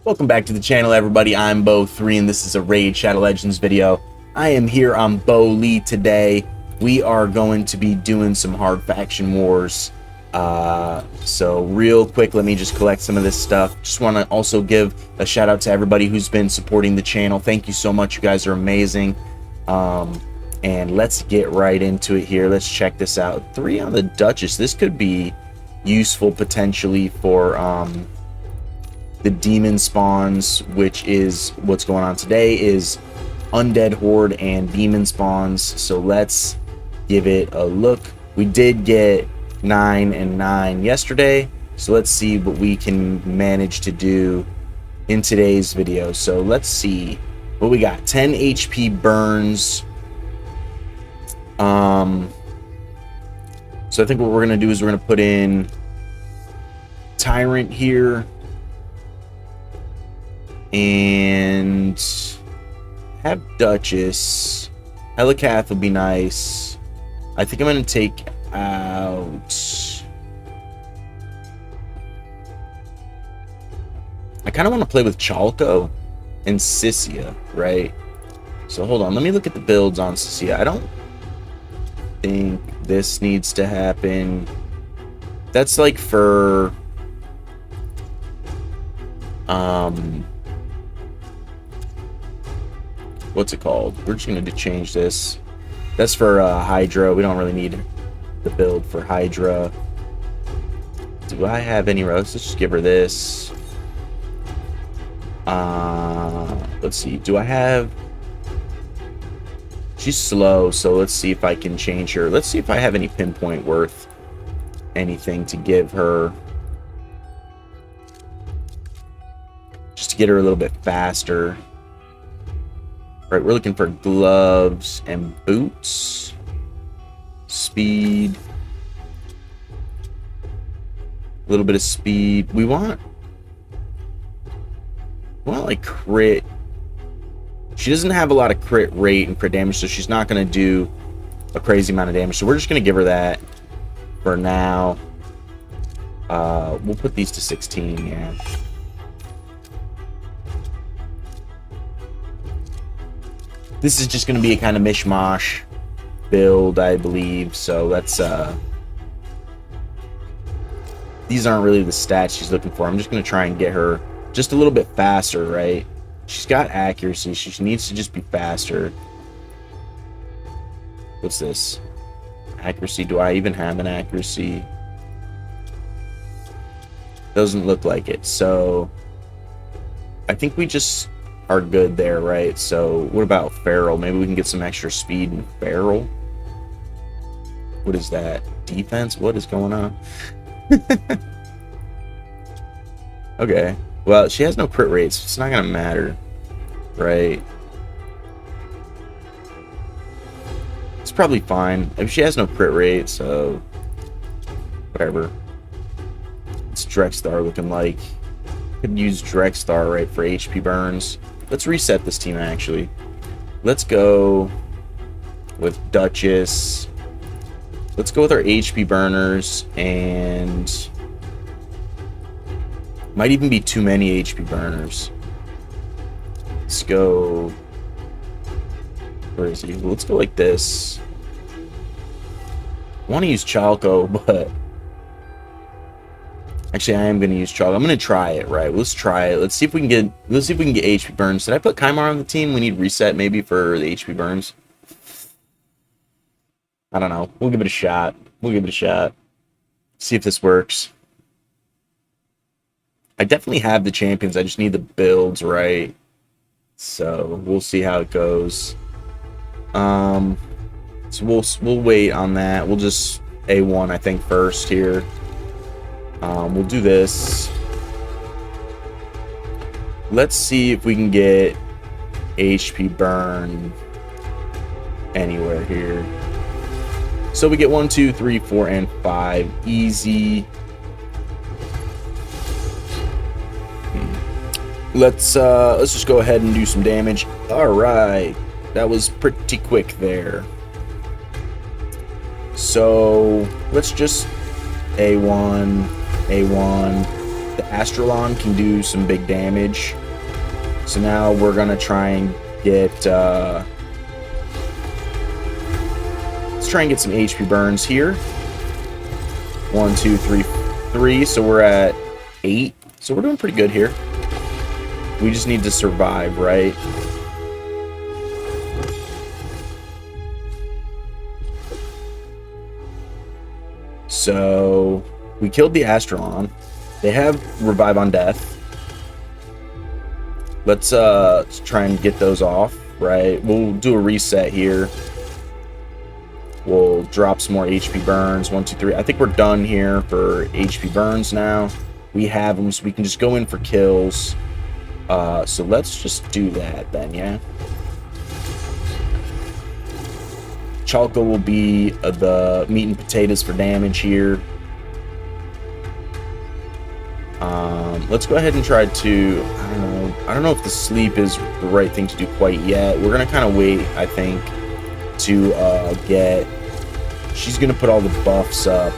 Welcome back to the channel, everybody. I'm Bo3 and this is a Raid Shadow Legends video. I am here on Bo Lee today. We are going to be doing some hard faction wars. So real quick, let me just collect some of this stuff. Just want to also give a shout out to everybody who's been supporting the channel. Thank you so much. You guys are amazing. And let's get right into it here. Let's check this out. 3 on the Duchess. This could be useful potentially for the demon spawns, which is what's going on today, is Undead, Horde, and demon spawns. So let's give it a look. We did get 9 and 9 yesterday, so let's see what we can manage to do in today's video. So let's see what we got. 10 HP burns. So I think what we're gonna do is we're gonna put in Tyrant here and have Duchess. Helicath will be nice. I think I'm gonna take out, I kind of want to play with Chalco and Sissia, right? So hold on, let me look at the builds on Sissia. I don't think this needs to happen. That's like for what's it called? We're just gonna change this. That's for Hydra. We don't really need the build for Hydra. Do I have any rows? Let's just give her this. Let's see. Do I have? She's slow, so let's see if I can change her. Let's see if I have any pinpoint worth anything to give her, just to get her a little bit faster. Right, we're looking for gloves and boots. Speed. A little bit of speed. We want like crit. She doesn't have a lot of crit rate and crit damage, so she's not going to do a crazy amount of damage. So we're just going to give her that for now. We'll put these to 16, yeah. This is just going to be a kind of mishmash build, I believe. So let's these aren't really the stats she's looking for. I'm just going to try and get her just a little bit faster, right? She's got accuracy. She needs to just be faster. What's this? Accuracy. Do I even have an accuracy? Doesn't look like it. So I think we just are good there, right? So what about Feral? Maybe we can get some extra speed in Feral. What is that? Defense? What is going on? Okay. Well, she has no crit rates. It's not gonna matter, right? It's probably fine. If she has no crit rate, so whatever. What's Drexstar looking like? Could use Drexstar, right, for HP burns. Let's reset this team, actually. Let's go with Duchess. Let's go with our HP burners, and might even be too many HP burners. Let's go. Where is he? Let's go like this. I want to use Chalco, but actually, I am going to use Chalco. I'm going to try it, right? Let's try it. Let's see if we can get. Let's see if we can get HP burns. Did I put Kymar on the team? We need reset maybe for the HP burns. I don't know. We'll give it a shot. We'll give it a shot. See if this works. I definitely have the champions. I just need the builds right. So we'll see how it goes. So we'll wait on that. We'll just A1, I think, first here. We'll do this. Let's see if we can get HP burn anywhere here. So we get 1, 2, 3, 4, and 5. Easy. Let's just go ahead and do some damage. All right, that was pretty quick there. So let's just A1, A1. The Astrolon can do some big damage. So now we're gonna try and get let's try and get some HP burns here. 1, 2, 3, 3. So we're at 8. So we're doing pretty good here. We just need to survive, right? So we killed the Astrolon. They have Revive on Death. Let's try and get those off, right? We'll do a reset here. We'll drop some more HP burns. 1, 2, 3. I think we're done here for HP burns now. We have them, so we can just go in for kills. So let's just do that then, yeah? Chalco will be the meat and potatoes for damage here. Let's go ahead and try to, I don't know if the sleep is the right thing to do quite yet. We're gonna kind of wait, I think, to get, she's gonna put all the buffs up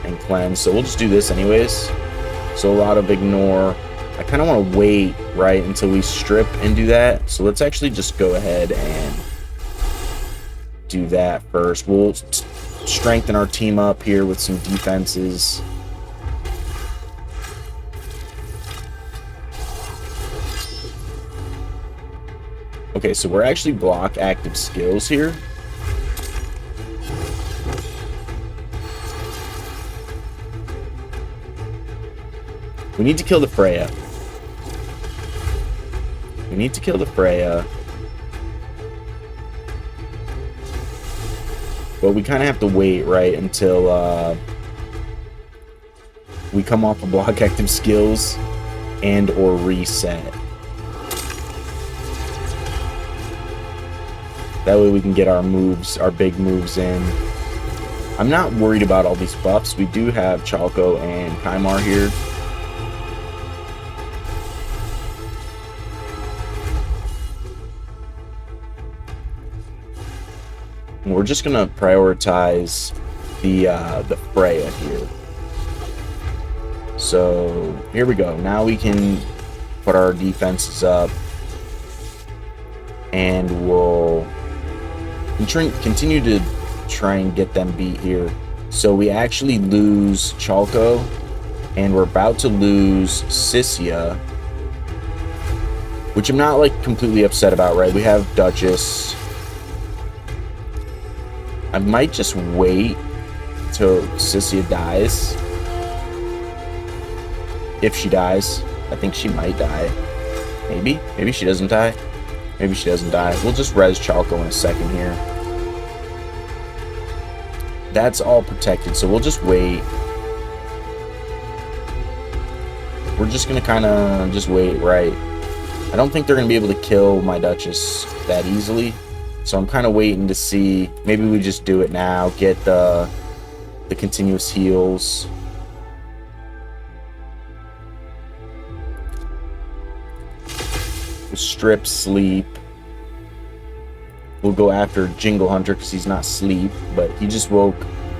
and cleanse, so we'll just do this anyways. So a lot of ignore. I kind of want to wait, right, until we strip and do that. So let's actually just go ahead and do that first. We'll strengthen our team up here with some defenses. Okay, so we're actually block active skills here. We need to kill the Freya. We need to kill the Freya. But we kind of have to wait, right, until we come off of block active skills and or reset. That way we can get our moves, our big moves in. I'm not worried about all these buffs. We do have Chalco and Kymar here. And we're just gonna prioritize the Freya here. So here we go. Now we can put our defenses up, and we'll continue to try and get them beat here. So we actually lose Chalco, and we're about to lose Sissia, which I'm not like completely upset about, right? We have Duchess. I might just wait till Sissia dies. If she dies. I think she might die. Maybe. Maybe she doesn't die. Maybe she doesn't die. We'll just res Chalco in a second here. That's all protected, so we'll just wait. We're just going to kind of just wait, right? I don't think they're going to be able to kill my Duchess that easily. So I'm kind of waiting to see. Maybe we just do it now. Get the continuous heals. We'll strip sleep. We'll go after Jingle Hunter because he's not sleep, but he just woke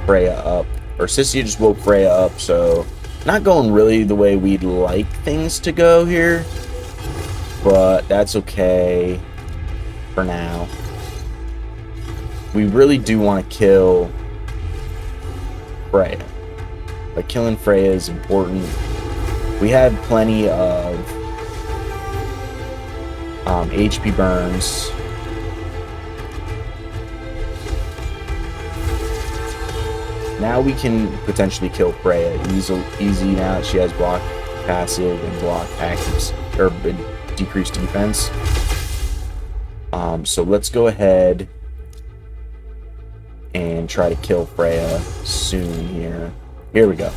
Freya up. Or Sissia just woke Freya up, so not going really the way we'd like things to go here. But that's okay for now. We really do want to kill Freya. But killing Freya is important. We have plenty of HP burns. Now we can potentially kill Freya easy now that she has block passive and block active, or decreased defense. So let's go ahead and try to kill Freya soon here. Here we go.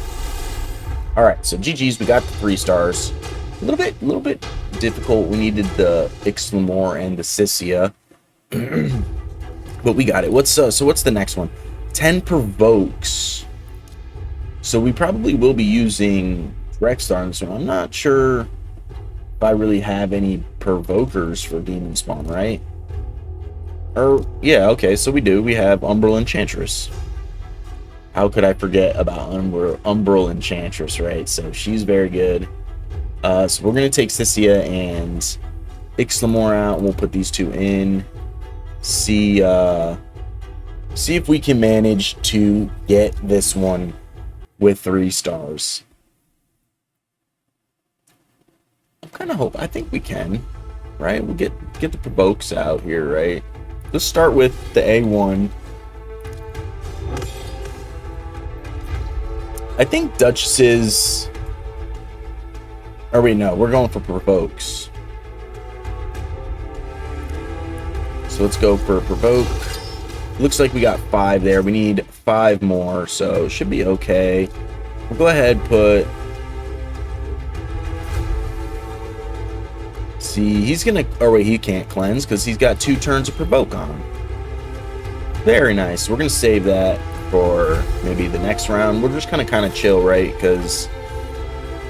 Alright, so GG's, we got the 3 stars. A little bit difficult. We needed the Ixlamore and the Sissia. But we got it. So what's the next one? 10 provokes. So we probably will be using Rexstar on this one. I'm not sure if I really have any provokers for Demonspawn, right? Or yeah, okay, so we do. We have Umbral Enchantress. How could I forget about Umbral Enchantress, right? So she's very good. So we're going to take Cyssia and Ixlamore out, and we'll put these two in. See if we can manage to get this one with 3 stars. I think we can, right? We'll get the provokes out here, right? Let's start with the A1. I think Duchesses... Or wait, no, we're going for provokes. So let's go for provoke. Looks like we got 5 there. We need 5 more, so should be okay. We'll go ahead and put... See, he's gonna... Oh wait, he can't cleanse because he's got 2 turns of provoke on him. Very nice. We're gonna save that for maybe the next round. We're just gonna kind of chill, right? Because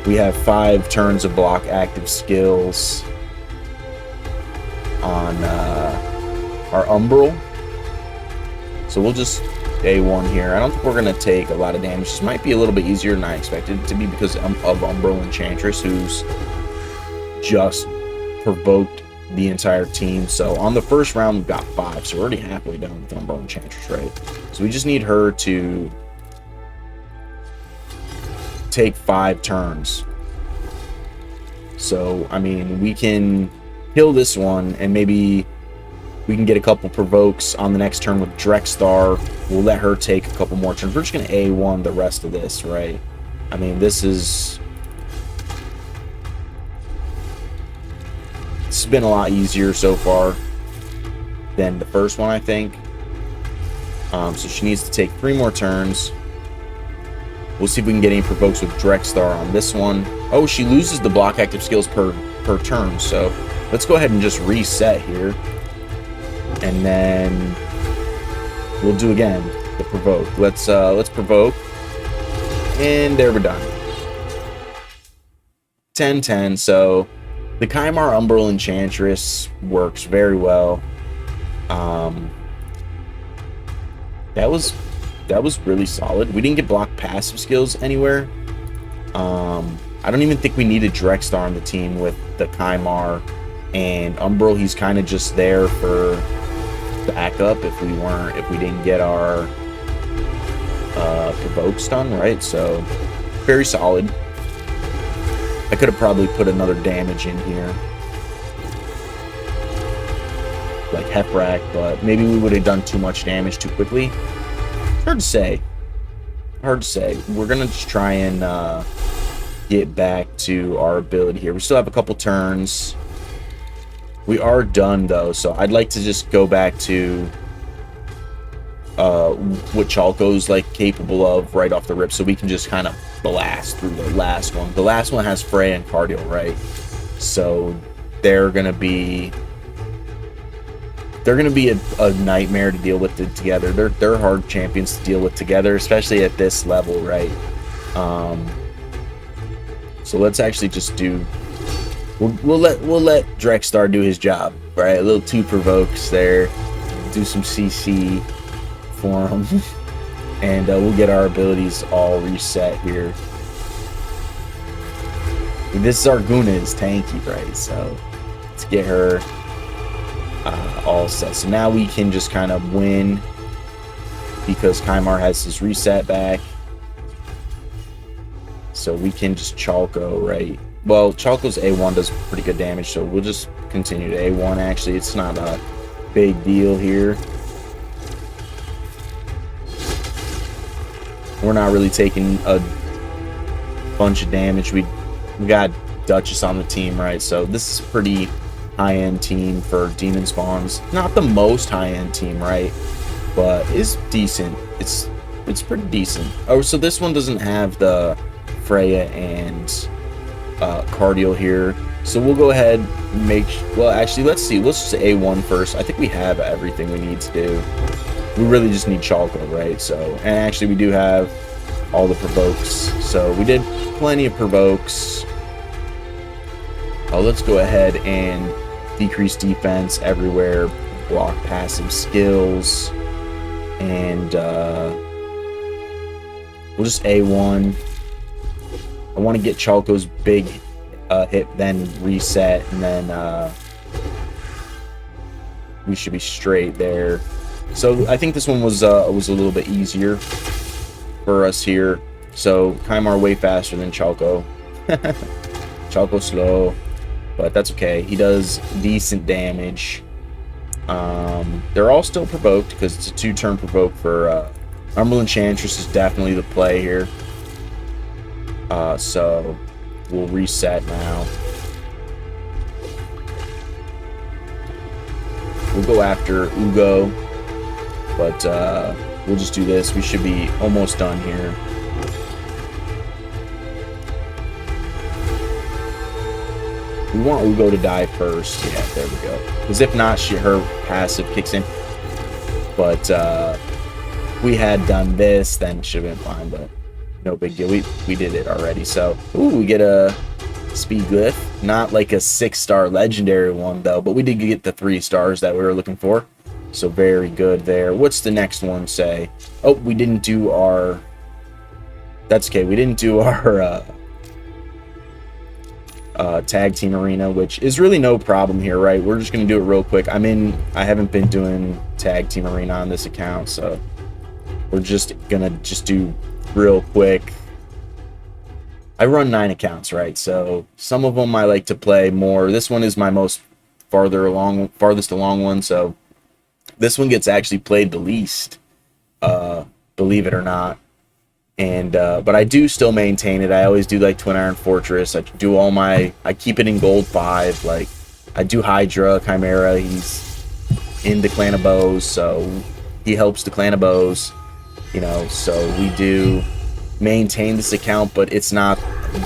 we have 5 turns of block active skills on our Umbral. So we'll just A1 here. I don't think we're going to take a lot of damage. This might be a little bit easier than I expected it to be because of Umbral Enchantress, who's just provoked the entire team. So on the first round, we've got 5. So we're already halfway done with Umbral Enchantress, right? So we just need her to take 5 turns. So, I mean, we can kill this one and maybe we can get a couple provokes on the next turn with Drexstar. We'll let her take a couple more turns. We're just going to A1 the rest of this, right? I mean, this has been a lot easier so far than the first one, I think. So she needs to take 3 more turns. We'll see if we can get any provokes with Drexstar on this one. Oh, she loses the block active skills per turn, so let's go ahead and just reset here. And then we'll do again the provoke. Let's provoke. And there, we're done. 10-10. So the Kymar Umbral Enchantress works very well. That was really solid. We didn't get block passive skills anywhere. I don't even think we needed Drexstar on the team with the Kymar and Umbral. He's kind of just there for backup if we didn't get our provokes done, right? So very solid. I could have probably put another damage in here, like Heprak, but maybe we would have done too much damage too quickly. Hard to say. Hard to say. We're gonna just try and get back to our ability here. We still have a couple turns. We are done though, so I'd like to just go back to what Chalco's like capable of right off the rip, so we can just kind of blast through the last one. The last one has Freya and Cardial, right? So they're gonna be a nightmare to deal with together. They're hard champions to deal with together, especially at this level, right? So let's actually just do. We'll let Drexstar do his job, right? A little 2 provokes there, do some CC for him, and we'll get our abilities all reset here. This Zarguna is tanky, right? So let's get her all set. So now we can just kind of win because Kymar has his reset back. So we can just Chalco, right? Well, Chalco's A1 does pretty good damage, so we'll just continue to A1. Actually, it's not a big deal here. We're not really taking a bunch of damage. We got Duchess on the team, right? So this is a pretty high-end team for Demonspawns. Not the most high-end team, right? But it's decent. It's pretty decent. Oh, so this one doesn't have the Freya and Cardial here. So we'll go ahead and well, actually, let's see. Let's just A1 first. I think we have everything we need to do. We really just need Chalco, right? So, and actually we do have all the provokes. So we did plenty of provokes. Let's go ahead and decrease defense everywhere, block passive skills, and We'll just A1. I want to get Chalco's big hit, then reset, and then we should be straight there. So I think this one was a little bit easier for us here. So Kymar way faster than Chalco. Chalco slow, but that's okay. He does decent damage. They're all still provoked because it's a 2-turn provoke for Umbral Enchantress is definitely the play here. So we'll reset now. We'll go after Ugo, but we'll just do this. We should be almost done here. We want Ugo to die first. Yeah, there we go. Because if not, her passive kicks in. But we had done this, then it should have been fine, but no big deal. We did it already. So, ooh, we get a speed glyph. Not like a 6-star legendary one, though, but we did get the 3 stars that we were looking for. So very good there. What's the next one say? Oh, we didn't do our... That's okay. We didn't do our tag team arena, which is really no problem here, right? We're just going to do it real quick. I haven't been doing tag team arena on this account, so we're just going to do real quick. I run 9 accounts, right? So some of them I like to play more. This one is my most farthest along one, so this one gets actually played the least, believe it or not. And but I do still maintain it. I always do like Twin Iron Fortress. I do all I keep it in gold 5. Like I do Hydra, Chimera. He's in the Clan of Bows, so he helps the Clan of Bows. You know, so we do maintain this account, but it's not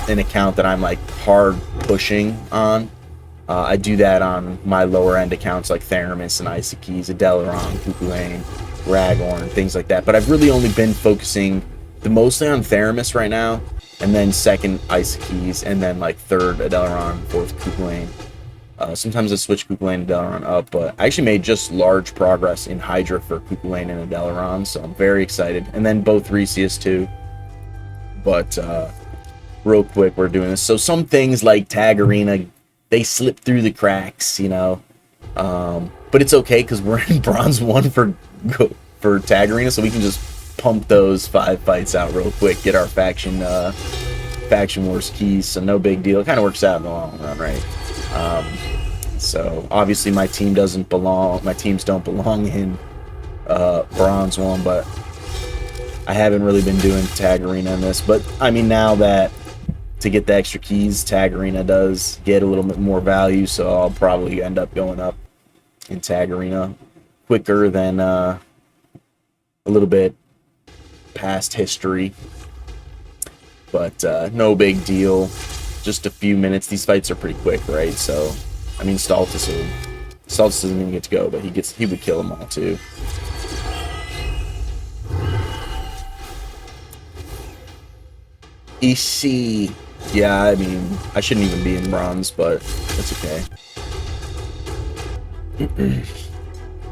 an account that I'm like hard pushing on. I do that on my lower end accounts like Theramis and Icy Keys, Adeleron, Cuckulain, Ragorn, things like that. But I've really only been focusing mostly on Theramis right now, and then second Icy Keys, and then like third Adeleron, fourth Cuckulain. Sometimes I switch Cuckulain and Adeleron up, but I actually made just large progress in Hydra for Cuckulain and Adeleron, so I'm very excited. And then both Resius too. But real quick, we're doing this. So some things like Tag Arena, they slip through the cracks, you know. But it's okay because we're in Bronze 1 for Tag Arena, so we can just pump those 5 fights out real quick, get our faction wars keys, so no big deal. It kind of works out in the long run, right? So obviously my teams don't belong in Bronze 1, but I haven't really been doing Tag Arena in this. But I mean, now that to get the extra keys, Tag Arena does get a little bit more value, so I'll probably end up going up in Tag Arena quicker than a little bit past history. But no big deal. Just a few minutes. These fights are pretty quick, right? So, I mean, Stultus doesn't even get to go, but he would kill them all too. EC, yeah, I mean, I shouldn't even be in Bronze, but that's okay.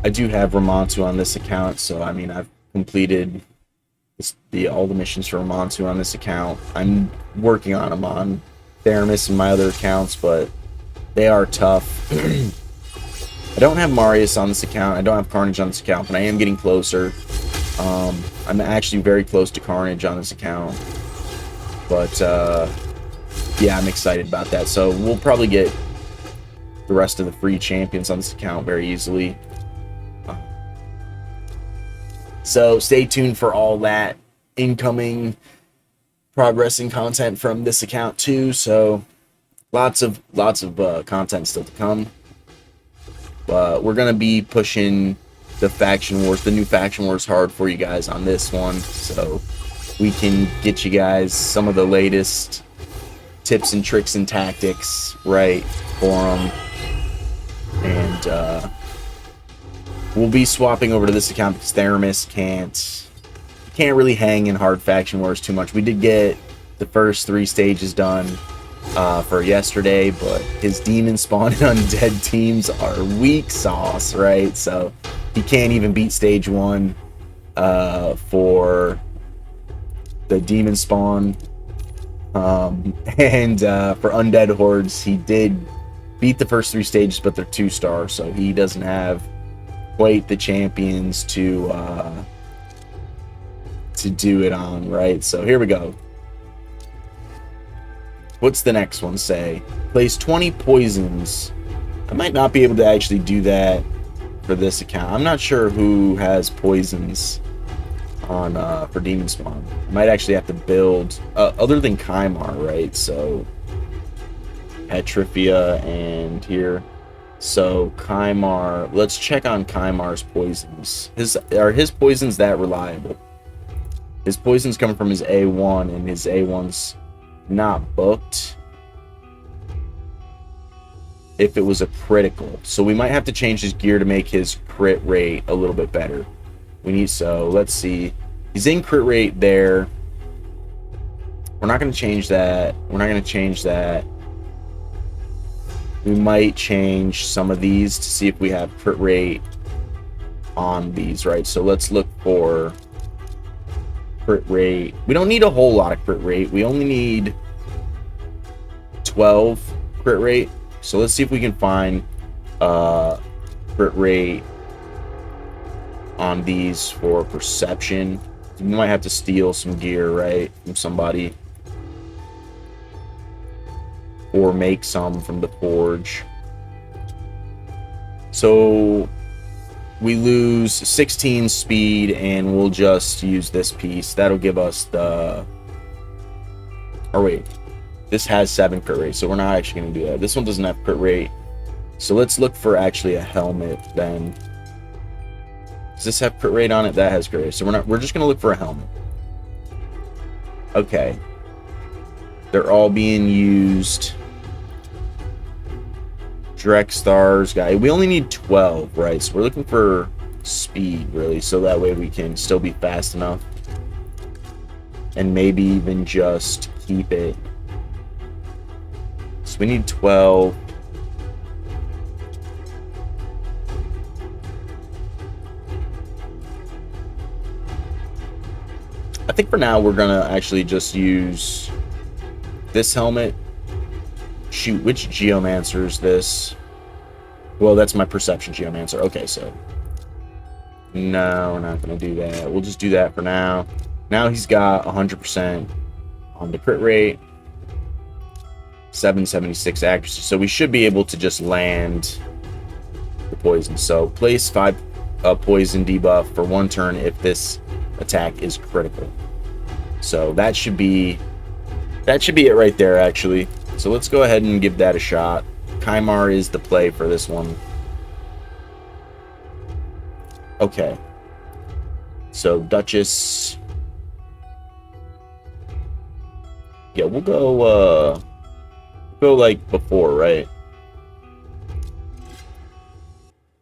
I do have Ramontu on this account, so I mean, I've completed all the missions for Ramontu on this account. I'm working on them on Theramis and my other accounts, but they are tough. I don't have Marius on this account. I don't have Carnage on this account, but I am getting closer. I'm actually very close to Carnage on this account. But, yeah, I'm excited about that. So we'll probably get the rest of the free champions on this account very easily. So stay tuned for all that incoming progressing content from this account too. So lots of content still to come. But we're gonna be pushing the faction wars, the new faction wars, hard for you guys on this one, so we can get you guys some of the latest tips and tricks and tactics right for them. And we'll be swapping over to this account because Theramis can't really hang in hard faction wars too much. We did get the first 3 stages done for yesterday, but his Demonspawn and Undead teams are weak sauce, right? So he can't even beat stage 1 for the Demonspawn. And for Undead Hordes, he did beat the first 3 stages, but they're 2-star, so he doesn't have quite the champions to do it on, right? So here we go. What's the next one say? Place 20 poisons. I might not be able to actually do that for this account. I'm not sure who has poisons on for Demonspawn. I might actually have to build other than Kymar, right? So Petrifia and here. So Kymar, let's check on Kymar's poisons. Are his poisons that reliable? His poisons come from his A1, and his A1's not booked if it was a critical. So we might have to change his gear to make his crit rate a little bit better. So let's see. He's in crit rate there. We're not going to change that. We're not going to change that. We might change some of these to see if we have crit rate on these, right? So let's look for crit rate. We don't need a whole lot of crit rate. We only need 12 crit rate. So let's see if we can find crit rate on these for perception. We might have to steal some gear, right, from somebody, or make some from the forge. So we lose 16 speed, and we'll just use this piece. That'll give us the... Or wait, this has 7 crit rate, so we're not actually going to do that. This one doesn't have crit rate. So let's look for actually a helmet then. Does this have crit rate on it? That has crit rate. So we're just going to look for a helmet. Okay. They're all being used. Direct stars guy. We only need 12, right? So we're looking for speed, really, so that way we can still be fast enough. And maybe even just keep it. So we need 12. I think for now we're gonna actually just use this helmet. Shoot, which Geomancer is this? Well, that's my perception Geomancer. Okay, so no, we're not gonna do that. We'll just do that for now. Now he's got 100% on the crit rate, 776 accuracy. So we should be able to just land the poison. So place 5 poison debuff for 1 turn if this attack is critical. So that should be it right there, actually. So let's go ahead and give that a shot. Kymar is the play for this one. Okay. So Duchess. Yeah, we'll go like before, right?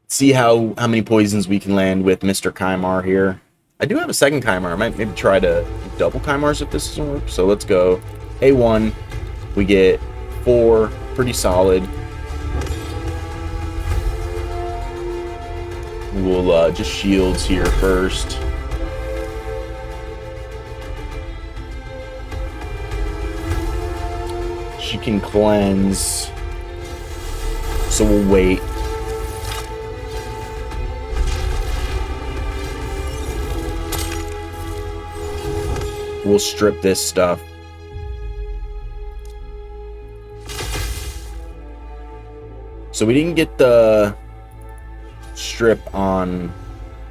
See how many poisons we can land with Mr. Kymar here. I do have a second Kymar. I might maybe try to double Kymars if this doesn't work. So let's go. A1. We get 4. Pretty solid. We'll just shields here first. She can cleanse. So we'll wait. We'll strip this stuff. So we didn't get the strip on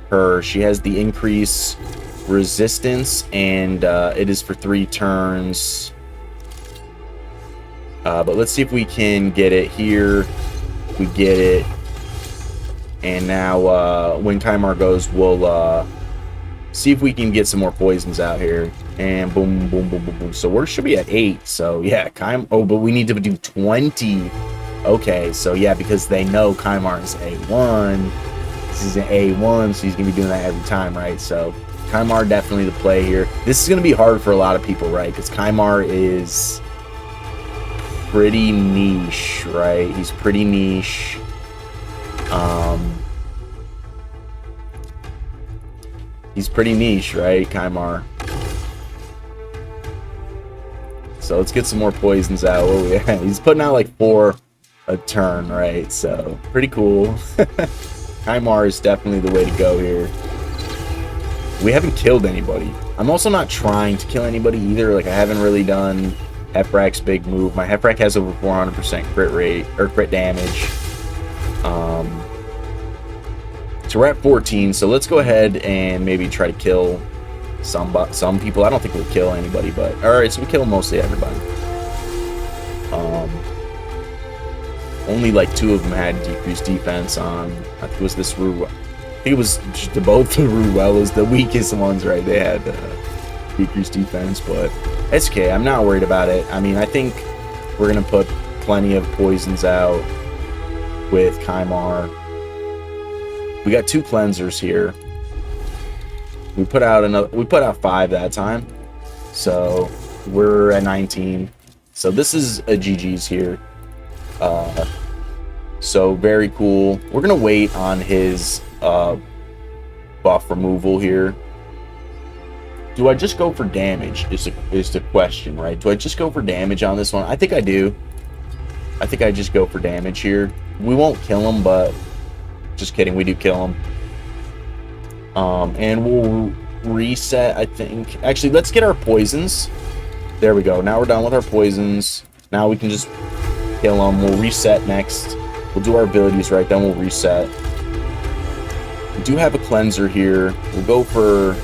her. She has the increase resistance, and it is for 3 turns. But let's see if we can get it here. We get it. And now when Kymar goes, we'll see if we can get some more poisons out here. And boom, boom, boom, boom, boom. So we should be at 8. So yeah, oh, but we need to do 20. Okay, so yeah, because they know Kymar is A1. This is an A1, so he's going to be doing that every time, right? So Kymar definitely the play here. This is going to be hard for a lot of people, right? Because Kymar is pretty niche, right? He's pretty niche. He's pretty niche, right, Kymar? So let's get some more poisons out. Oh yeah, he's putting out like 4 a turn, right? So pretty cool. Kymar is definitely the way to go here. We haven't killed anybody. I'm also not trying to kill anybody either. Like, I haven't really done Hefrak's big move. My Hefrak has over 400% crit rate, or crit damage. So we're at 14, so let's go ahead and maybe try to kill some people. I don't think we'll kill anybody, but alright, so we kill mostly everybody. Only like 2 of them had decreased defense on, I think it was this Ruel. I think it was both the Ruelas, the weakest ones, right? They had decreased defense, but it's okay. I'm not worried about it. I mean, I think we're going to put plenty of poisons out with Kymar. We got 2 cleansers here. We put out 5 that time. So we're at 19. So this is a GG's here. So very cool. We're gonna wait on his buff removal here. Do I just go for damage is the question, right? Do I just go for damage on this one? I think I do. I think I just go for damage here. We won't kill him, but just kidding, we do kill him. And we'll reset, I think. Actually, let's get our poisons. There we go. Now we're done with our poisons. Now we can just kill them. We'll reset next. We'll do our abilities right, then we'll reset. We do have a cleanser here. We'll go for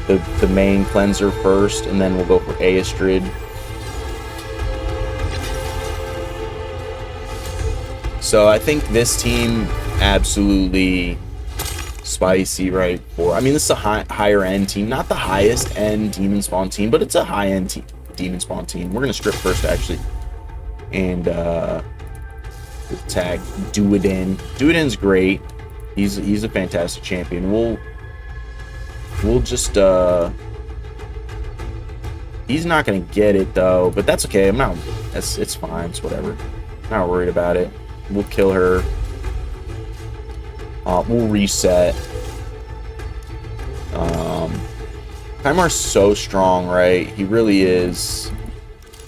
the main cleanser first, and then we'll go for Aestrid. So I think this team absolutely spicy, right? I mean, this is a higher end team, not the highest end Demonspawn team, but it's a high end Demonspawn team. We're gonna strip first, actually, and attack Duoden. Duoden's great. He's a fantastic champion. We'll just he's not gonna get it though, but that's okay. It's fine. It's whatever. I'm not worried about it. We'll kill her. We'll reset. Kymar's so strong, right? He really is.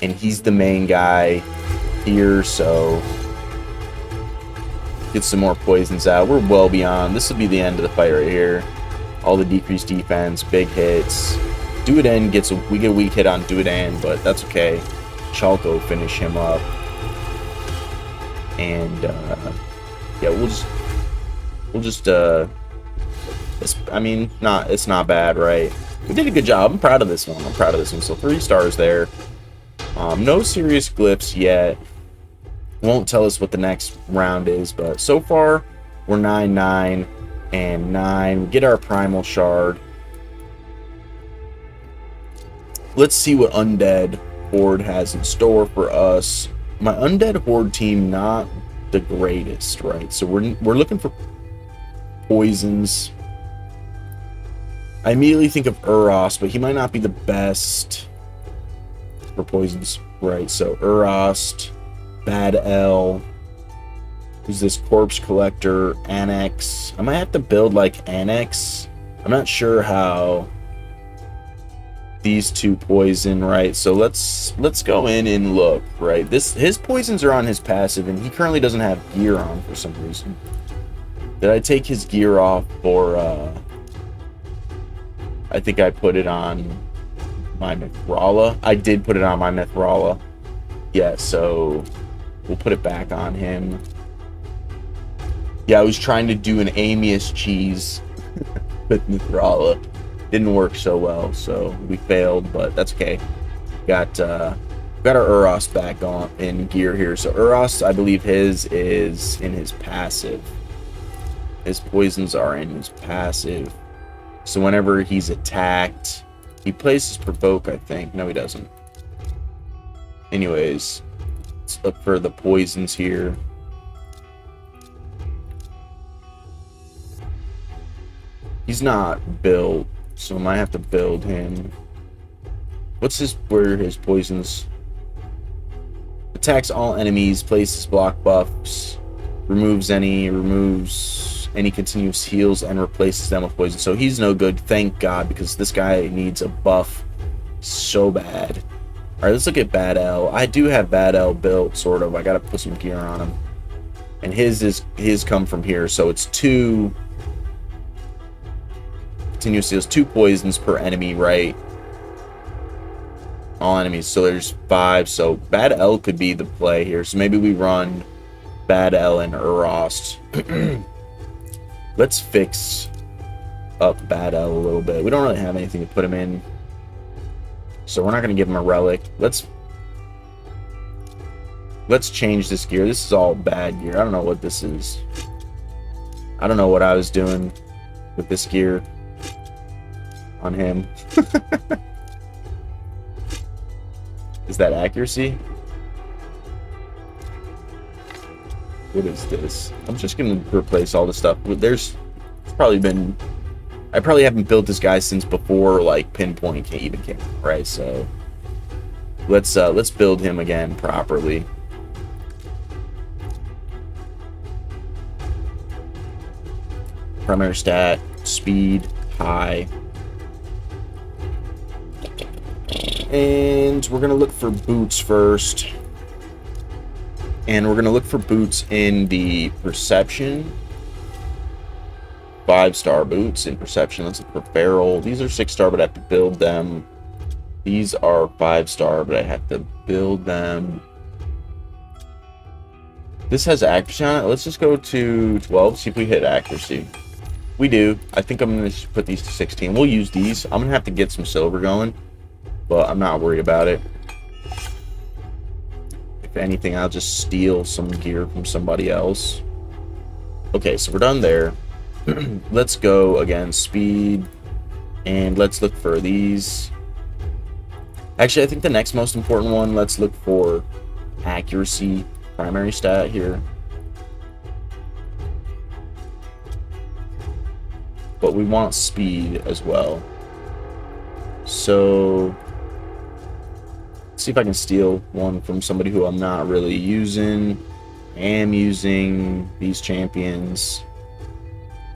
And he's the main guy here, so get some more poisons out. We're well beyond. This will be the end of the fight right here. All the decreased defense, big hits. Duoden we get a weak hit on Duoden, but that's okay. Chalco finish him up. And yeah, we'll just it's not bad, right? We did a good job. I'm proud of this one. So 3 stars there. No serious glyphs yet. Won't tell us what the next round is, but so far we're 9, 9, and 9. We get our primal shard. Let's see what Undead Horde has in store for us. My Undead Horde team, not the greatest, right? So we're looking for poisons. I immediately think of Uros, but he might not be the best for poisons, right? So Uros, Bad L, who's this Corpse Collector, Annex. I might have to build like Annex. I'm not sure how these 2 poison, right? So let's go in and look, right? His poisons are on his passive, and he currently doesn't have gear on for some reason. Did I take his gear off, or I think I put it on my Mithrala. I did put it on my Mithrala. Yeah, so we'll put it back on him. Yeah, I was trying to do an Amius cheese with Mithrala. Didn't work so well, so we failed, but that's okay. Got our Uros back on in gear here. So Uros, I believe his is in his passive. His poisons are in his passive. So whenever he's attacked, he places provoke, I think. No, he doesn't. Anyways, let's look for the poisons here. He's not built, so I might have to build him. Where his poisons? Attacks all enemies, places block buffs, removes any continuous heals, and replaces them with poison. So he's no good, thank God, because this guy needs a buff so bad. Alright, let's look at Bad L. I do have Bad L built, sort of. I gotta put some gear on him. And his come from here, so it's 2 continuous deals 2 poisons per enemy, right? All enemies, so there's 5. So Bad L could be the play here. So maybe we run Bad L and Urost. Let's fix up Bad L a little bit. We don't really have anything to put him in, so we're not going to give him a relic. Let's change this gear. This is all bad gear. I don't know what this is. I don't know what I was doing with this gear on him. Is that accuracy? What is this? I'm just gonna replace all the stuff. There's probably been, I probably haven't built this guy since before like pinpoint even came out, right? So let's build him again properly. Primary stat, speed, high. And we're gonna look for boots first. And we're gonna look for boots in the perception. 5-star boots in perception. Let's look for barrel. These are 6-star, but I have to build them. These are 5-star, but I have to build them. This has accuracy on it. Let's just go to 12, see if we hit accuracy. We do. I think I'm gonna put these to 16. We'll use these. I'm gonna have to get some silver going, but I'm not worried about it. If anything, I'll just steal some gear from somebody else. Okay, so we're done there. Let's go again, speed, and let's look for these. Actually, I think the next most important one, let's look for accuracy, primary stat here. But we want speed as well. So see if I can steal one from somebody who I'm not really using. I am using these champions,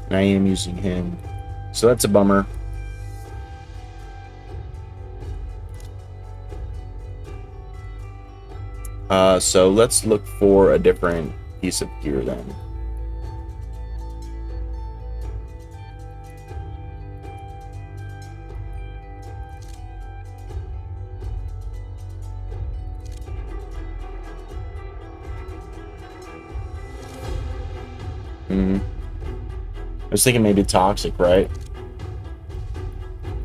and I am using him, so that's a bummer. So let's look for a different piece of gear then. I was thinking maybe toxic, right?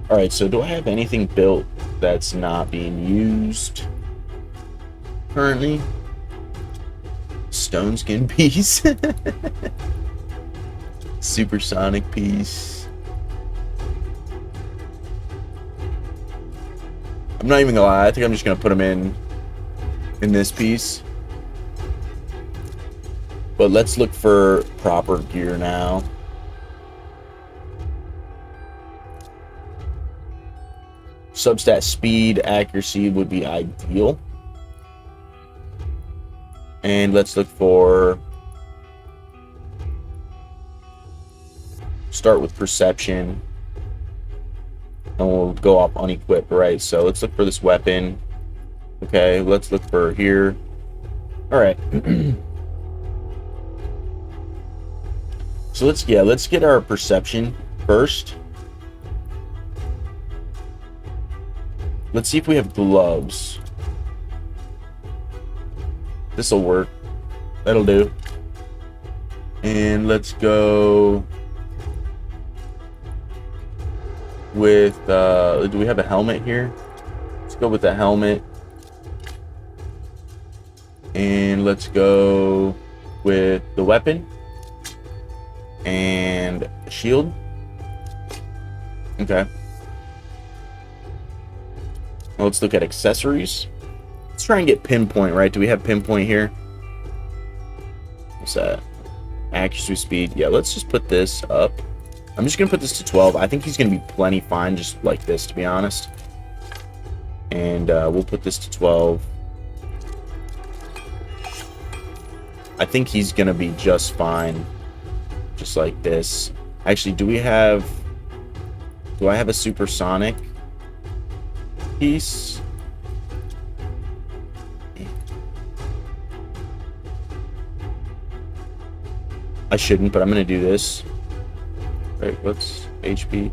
Alright, so do I have anything built that's not being used currently? Stone skin piece. Supersonic piece. I'm not even gonna lie, I think I'm just gonna put them in this piece. But let's look for proper gear now. Substat speed, accuracy would be ideal. And let's look for, start with perception. And we'll go off unequipped, right? So let's look for this weapon. Okay, let's look for here. Alright. So let's get our perception first. Let's see if we have gloves. This'll work. That'll do. And let's go with do we have a helmet here? Let's go with the helmet. And let's go with the weapon and shield. Okay. Well, let's look at accessories. Let's try and get pinpoint, right? Do we have pinpoint here? What's that? Accuracy, speed. Yeah, let's just put this up. I'm just gonna put this to 12. I think he's gonna be plenty fine just like this, to be honest. And we'll put this to 12. I think he's gonna be just fine, just like this. Actually, do I have a supersonic piece? I shouldn't, but I'm gonna do this. Right, what's HP?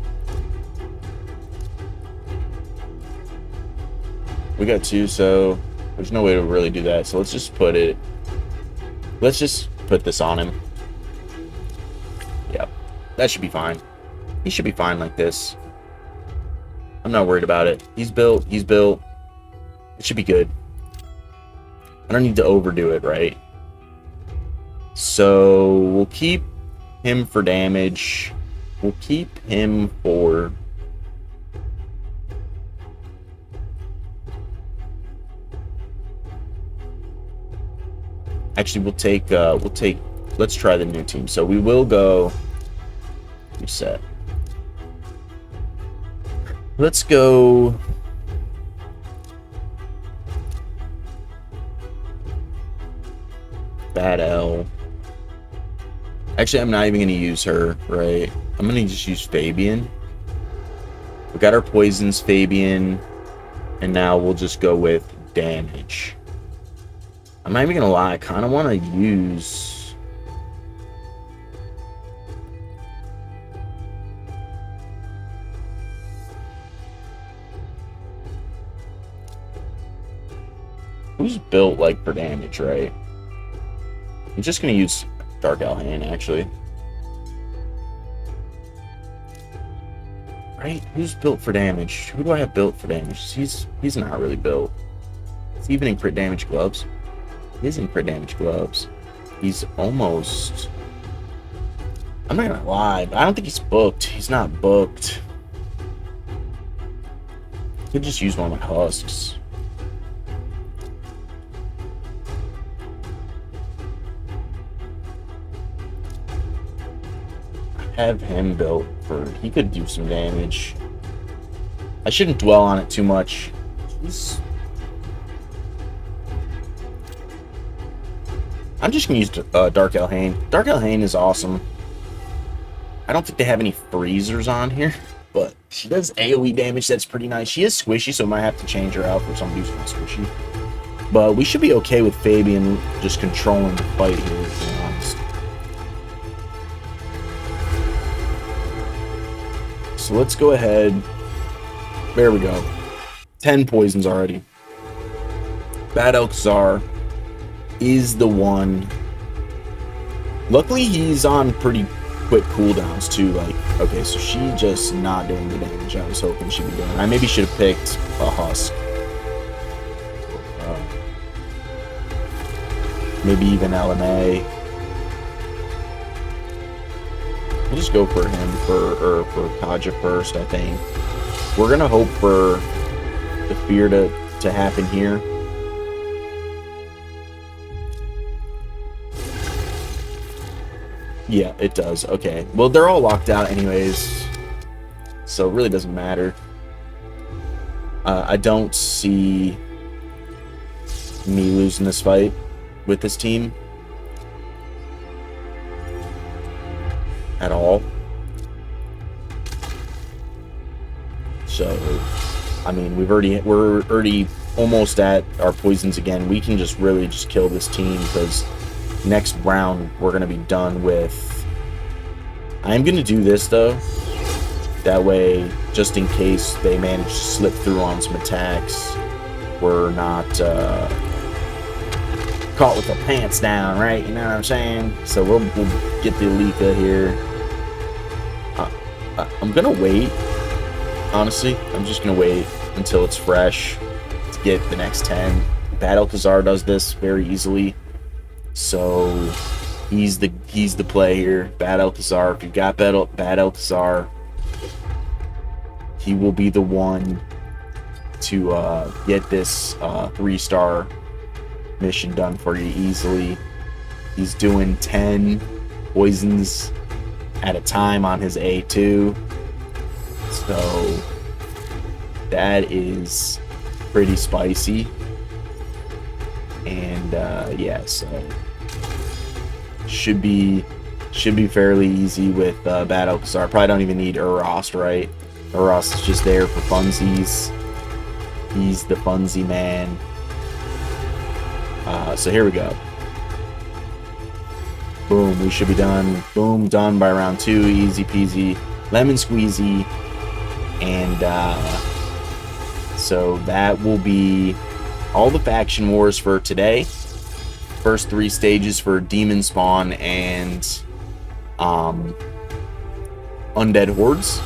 We got 2, so there's no way to really do that. So let's just put this on him. Yep, that should be fine. He should be fine like this. I'm not worried about it. He's built. It should be good. I don't need to overdo it, right? So we'll keep him for damage. We'll keep him for... Actually, we'll take, let's try the new team. So we will go, reset. Let's go. Bad L. Actually, I'm not even going to use her, right? I'm going to just use Fabian. We got our poisons, Fabian. And now we'll just go with damage. I'm not even going to lie. I kind of want to use... Who's built, like, for damage, right? I'm just going to use Dark Alhain, actually. Right? Who's built for damage? Who do I have built for damage? He's not really built. He's even in crit damage gloves. He is in crit damage gloves. He's almost... I'm not going to lie, but I don't think he's booked. He's not booked. Could just use one of my husks. Have him built for... He could do some damage. I shouldn't dwell on it too much. Jeez. I'm just going to use Dark Alhain. Dark Alhain is awesome. I don't think they have any freezers on here, but she does AoE damage. That's pretty nice. She is squishy, so I might have to change her out for somebody who's not squishy. But we should be okay with Fabian just controlling the fight here, to be honest. So let's go ahead. There we go. 10 poisons already. Bad Alcazar is the one. Luckily, he's on pretty quick cooldowns too. Like, okay, so she just not doing the damage I was hoping she'd be doing. I maybe should have picked a husk. Maybe even LMA. We'll just go for him for Kaja first, I think. We're gonna hope for the fear to happen here. Yeah, it does. Okay. Well, they're all locked out anyways, so it really doesn't matter. I don't see me losing this fight with this team at all. So, I mean, we're already almost at our poisons again. We can just really just kill this team because next round we're gonna be done with... I'm gonna do this though, that way just in case they manage to slip through on some attacks, we're not caught with our pants down, right? You know what I'm saying? So we'll get the Alika here. I'm gonna wait, honestly. I'm just gonna wait until it's fresh to get the next 10. Bad Alcazar does this very easily. So he's the play here. Bad Alcazar. If you've got Bad Alcazar, he will be the one to get this 3-star mission done for you easily. He's doing 10 poisons at a time on his A2. So that is pretty spicy. And yeah, so should be fairly easy with Bad Alcazar. Probably don't even need Uros, right? Uros is just there for funsies. He's the funsy man. So here we go. Boom, we should be done. Boom, done by round 2. Easy peasy, lemon squeezy. And so that will be all the faction wars for today. First 3 stages for Demonspawn and Undead Hordes.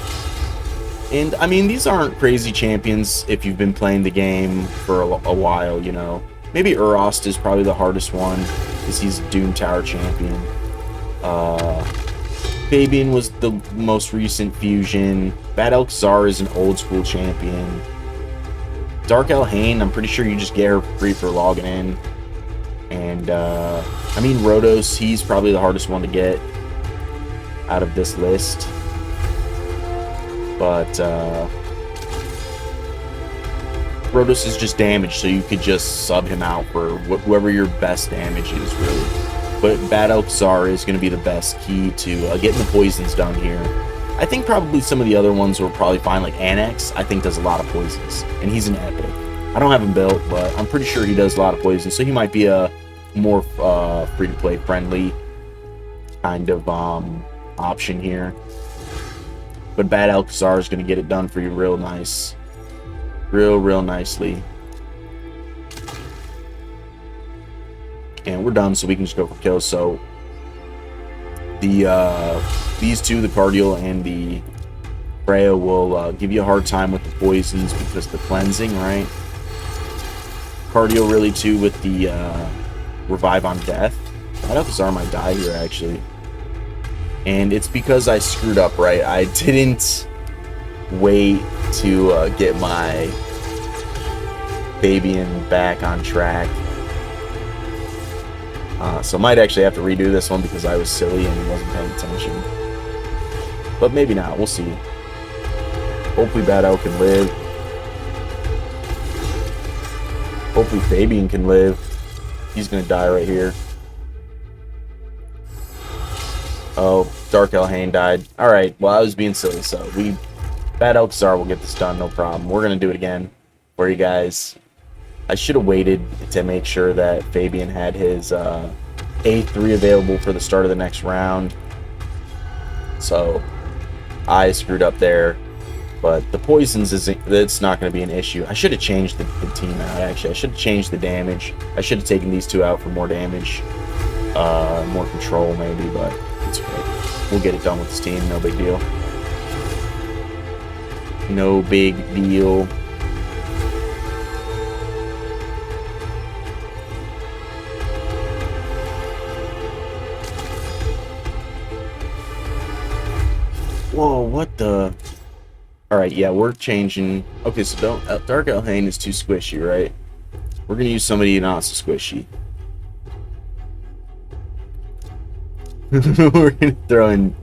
And I mean, these aren't crazy champions if you've been playing the game for a while, you know. Maybe Urost is probably the hardest one because he's a Doom Tower champion. Fabian was the most recent fusion. Bad Alcazar is an old school champion. Dark Elhain, I'm pretty sure you just get her free for logging in. And I mean, Rhodos, he's probably the hardest one to get out of this list. But Rhodos is just damage, so you could just sub him out for whoever your best damage is, really. But Bad Alcazar is going to be the best key to getting the poisons done here. I think probably some of the other ones were probably fine, like Annex, I think does a lot of poisons, and he's an epic. I don't have him built, but I'm pretty sure he does a lot of poisons, so he might be a more free-to-play friendly kind of option here. But Bad Alcazar is going to get it done for you real nice. Real nicely. And we're done, so we can just go for kills. So these two, the Cardial and the Freya, will give you a hard time with the poisons because the cleansing, right? Cardial really too with the revive on death. Bad Alcazar might die here actually. And it's because I screwed up, right? I didn't wait to get my Fabian back on track. So I might actually have to redo this one because I was silly and wasn't paying attention. But maybe not, we'll see. Hopefully Bad Al can live. Hopefully Fabian can live. He's gonna die right here. Oh, Dark Elhain died. Alright, well I was being silly, so Bad Alcazar will get this done, no problem. We're gonna do it again for you guys. I should have waited to make sure that Fabian had his A3 available for the start of the next round. So I screwed up there. But the poisons, it's not going to be an issue. I should have changed the team out, actually. I should have changed the damage. I should have taken these two out for more damage. More control, maybe, but it's okay. We'll get it done with this team. No big deal. No big deal. Whoa, what the... Alright, yeah, we're changing... Okay, so Dark Elhain is too squishy, right? We're going to use somebody not so squishy. We're going to throw in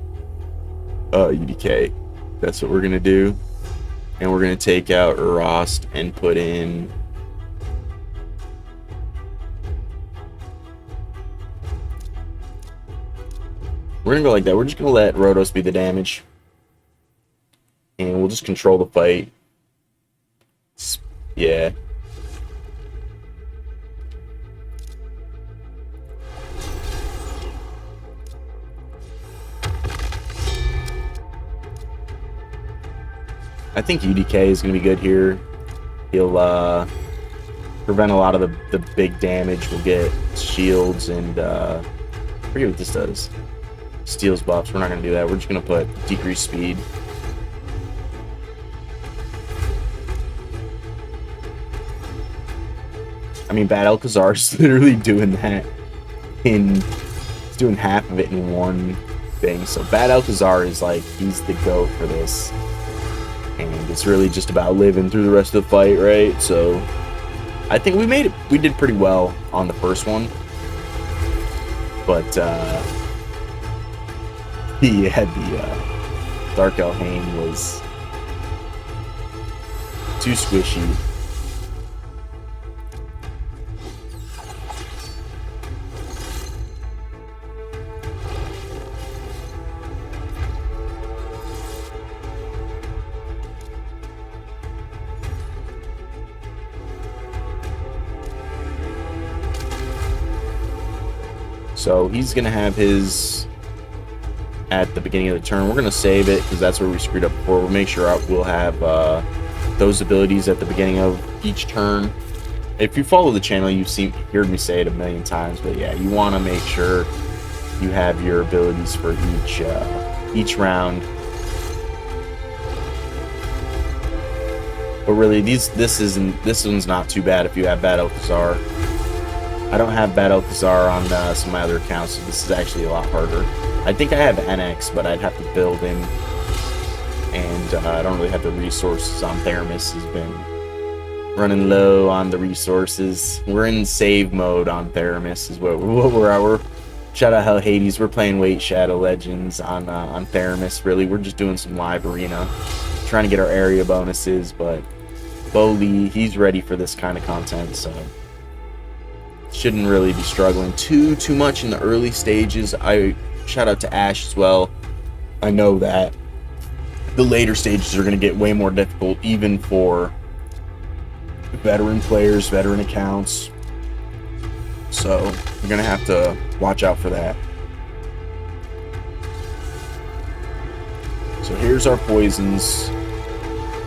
UDK. That's what we're going to do. And we're going to take out Urost and put in... We're going to go like that. We're just going to let Rhodos be the damage. And we'll just control the fight. Yeah. I think UDK is going to be good here. He'll prevent a lot of the big damage. We'll get shields and I forget what this does. Steals buffs. We're not going to do that. We're just going to put decreased speed. I mean, Bad Alcazar is literally doing that he's doing half of it in one thing. So Bad Alcazar is like, he's the GOAT for this. And it's really just about living through the rest of the fight, right? So I think we did pretty well on the first one. But yeah, the Dark Elhain was too squishy. So he's going to have his at the beginning of the turn. We're going to save it because that's where we screwed up before. We'll make sure we'll have those abilities at the beginning of each turn. If you follow the channel, you've heard me say it a million times, but yeah, you want to make sure you have your abilities for each round. But really, this one's not too bad if you have Bad Alcazar. I don't have Bad Alcazar on some of my other accounts, so this is actually a lot harder. I think I have NX, but I'd have to build him, and I don't really have the resources on Theramis. Has been running low on the resources. We're in save mode on Theramis is what we're at. We're shout out Hell Hades. We're playing Wait Shadow Legends on Theramis. Really, we're just doing some live arena, trying to get our area bonuses. But Bo Lee, he's ready for this kind of content, so shouldn't really be struggling too much in the early stages. I shout out to Ash as well. I know that the later stages are going to get way more difficult, even for veteran players, veteran accounts. So you're going to have to watch out for that. So here's our poisons.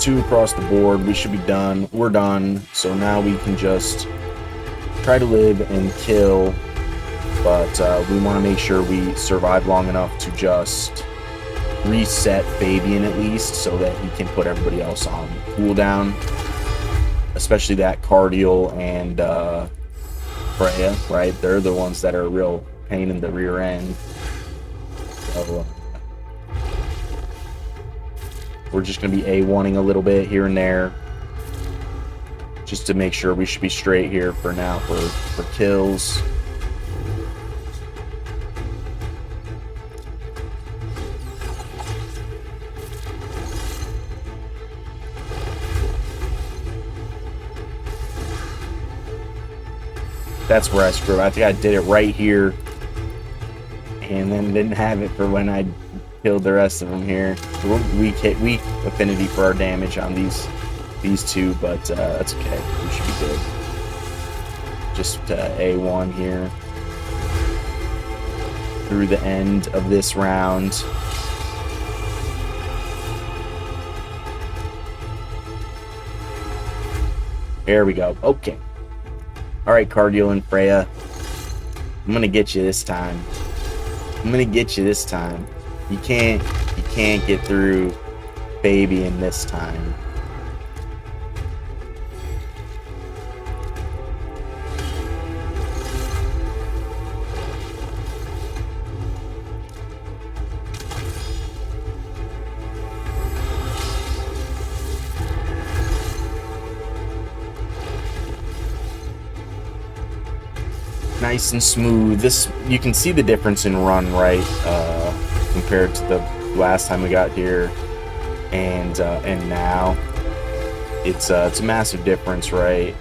2 across the board. We should be done. We're done. So now we can just try to live and kill. But we want to make sure we survive long enough to just reset Fabian at least, so that he can put everybody else on cooldown. Especially that Cardial and Freya, right? They're the ones that are a real pain in the rear end. So, we're just going to be A1ing a little bit here and there, just to make sure we should be straight here for now for kills. That's where I screwed up. I think I did it right here, and then didn't have it for when I killed the rest of them here. Weak affinity for our damage on these 2, but that's okay. We should be good. Just A1 here through the end of this round. There we go. Okay. All right, Cardial and Freya. I'm gonna get you this time. I'm gonna get you this time. You can't get through Fabian this time. Nice and smooth. This, you can see the difference in run, right, compared to the last time we got here and now. It's a massive difference, right?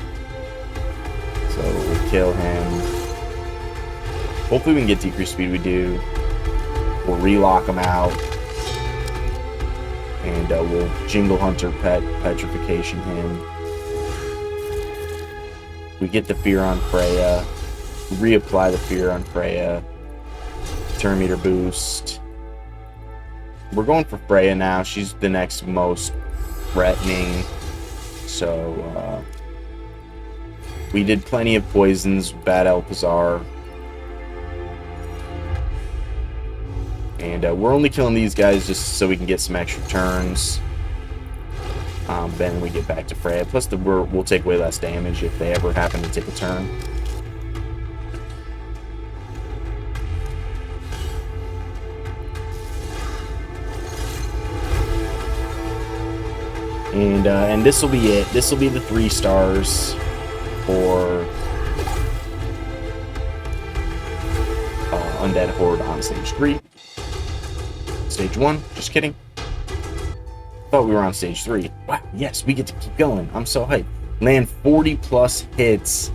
So we'll kill him. Hopefully we can get decreased speed. We do. We'll relock him out, and we'll Jingle Hunter petrification him. We get the fear on Freya. Reapply the fear on Freya. Turn meter boost. We're going for Freya now. She's the next most threatening. So we did plenty of poisons. Bad Alcazar. And we're only killing these guys just so we can get some extra turns. Then we get back to Freya. Plus, we'll take way less damage if they ever happen to take a turn. And this will be it. This will be the 3 stars for Undead Horde on stage 3. Stage 1, just kidding. Thought we were on stage 3. Wow, yes, we get to keep going. I'm so hyped. Land 40 plus hits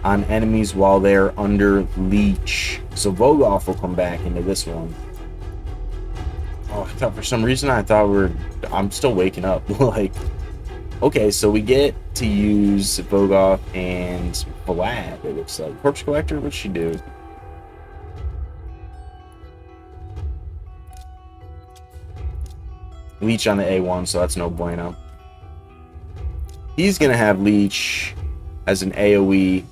on enemies while they're under leech. So Vogoth will come back into this one. Oh, I thought for some reason I'm still waking up. Like, okay, so we get to use Vogoth and Vlad, it looks like. Corpse Collector, what'd she do? Leech on the A1, so that's no bueno. He's going to have Leech as an AoE.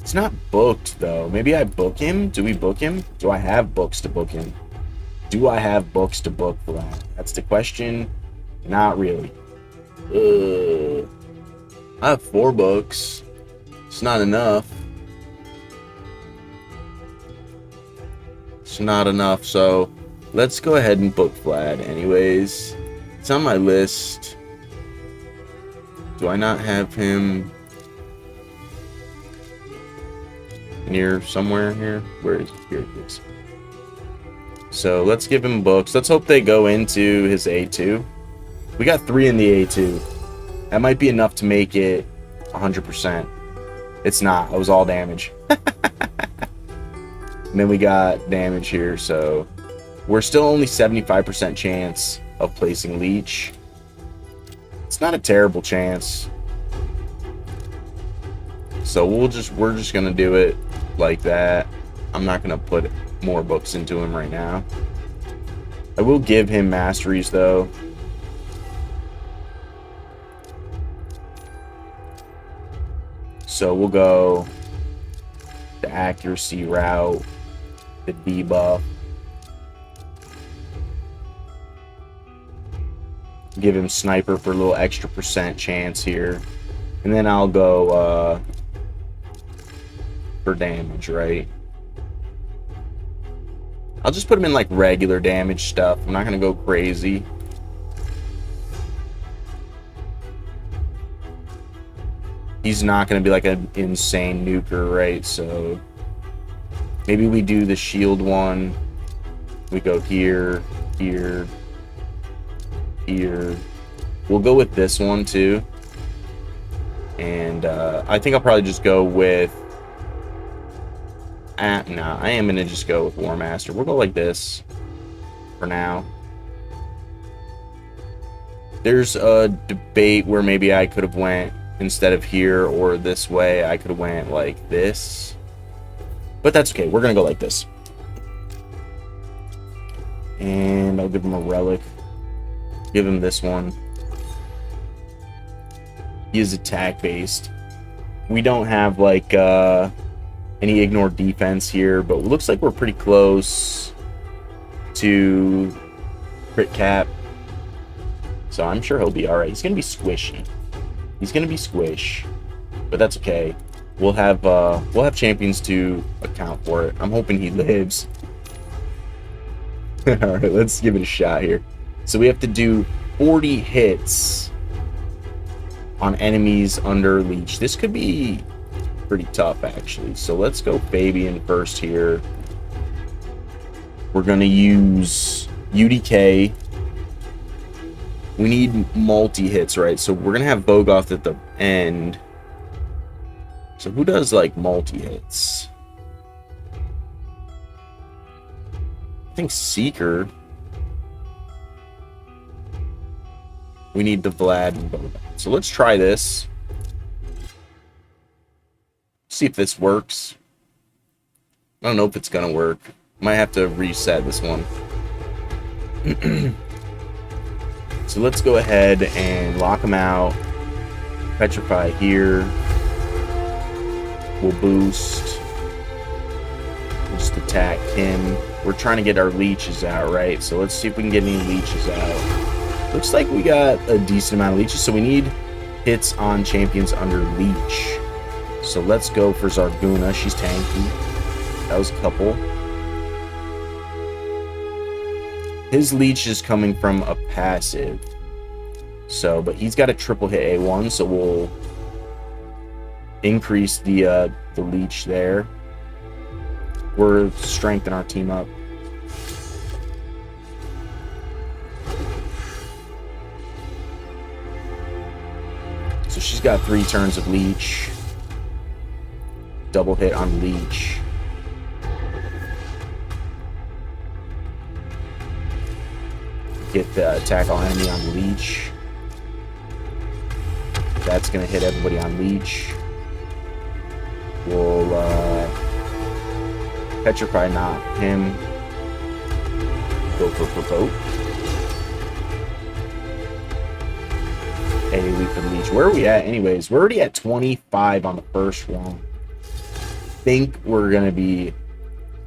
It's not booked, though. Maybe I book him? Do we book him? Do I have books to book him? Do I have books to book for that? That's the question. Not really. I have 4 books. It's not enough. It's not enough, so let's go ahead and book Vlad anyways. It's on my list. Do I not have him near somewhere here? Where is he? Here it is. So let's give him books. Let's hope they go into his A2. We got 3 in the A2. That might be enough to make it 100%. It's not. It was all damage. And then we got damage here, so we're still only 75% chance of placing Leech. It's not a terrible chance. So we're just gonna do it like that. I'm not gonna put more books into him right now. I will give him masteries though. So we'll go the accuracy route, the debuff. Give him sniper for a little extra % chance here. And then I'll go for damage, right? I'll just put him in like regular damage stuff. I'm not gonna go crazy. He's not gonna be like an insane nuker, right? So maybe we do the shield one. We go here, here, here. We'll go with this one too. And I think I'll probably just go with no, I am gonna just go with War Master. We'll go like this for now. There's a debate where maybe I could have went instead of here or this way. I could have went like this, but that's okay. We're gonna go like this, and I'll give him a relic. Give him this one. He is attack based. We don't have like any ignore defense here, but it looks like we're pretty close to crit cap. So I'm sure he'll be alright. He's gonna be squishy. He's gonna be squish, but that's okay. We'll have champions to account for it. I'm hoping he lives. Alright, let's give it a shot here. So we have to do 40 hits on enemies under leech. This could be pretty tough actually. So let's go Fabian first here. We're gonna use UDK. We need multi-hits, right? So we're gonna have Bogoth at the end. So who does like multi-hits? I think Seeker. We need the Vlad and Bogoth. So let's try this. See if this works. I don't know if it's gonna work. Might have to reset this one. So let's go ahead and lock him out. Petrify here. We'll boost. We'll just attack him. We're trying to get our leeches out, right? So let's see if we can get any leeches out. Looks like we got a decent amount of leeches, so we need hits on champions under leech. So let's go for Zarguna. She's tanky. That was a couple. His leech is coming from a passive. So, but he's got a triple hit A1, so we'll increase the leech there. We're strengthening our team up. So she's got 3 turns of leech. Double hit on leech. Get the attack on enemy on leech. That's gonna hit everybody on leech. We'll petrify not him. Go for provoke. AoE for the leech. Where are we at anyways? We're already at 25 on the first round. Think we're gonna be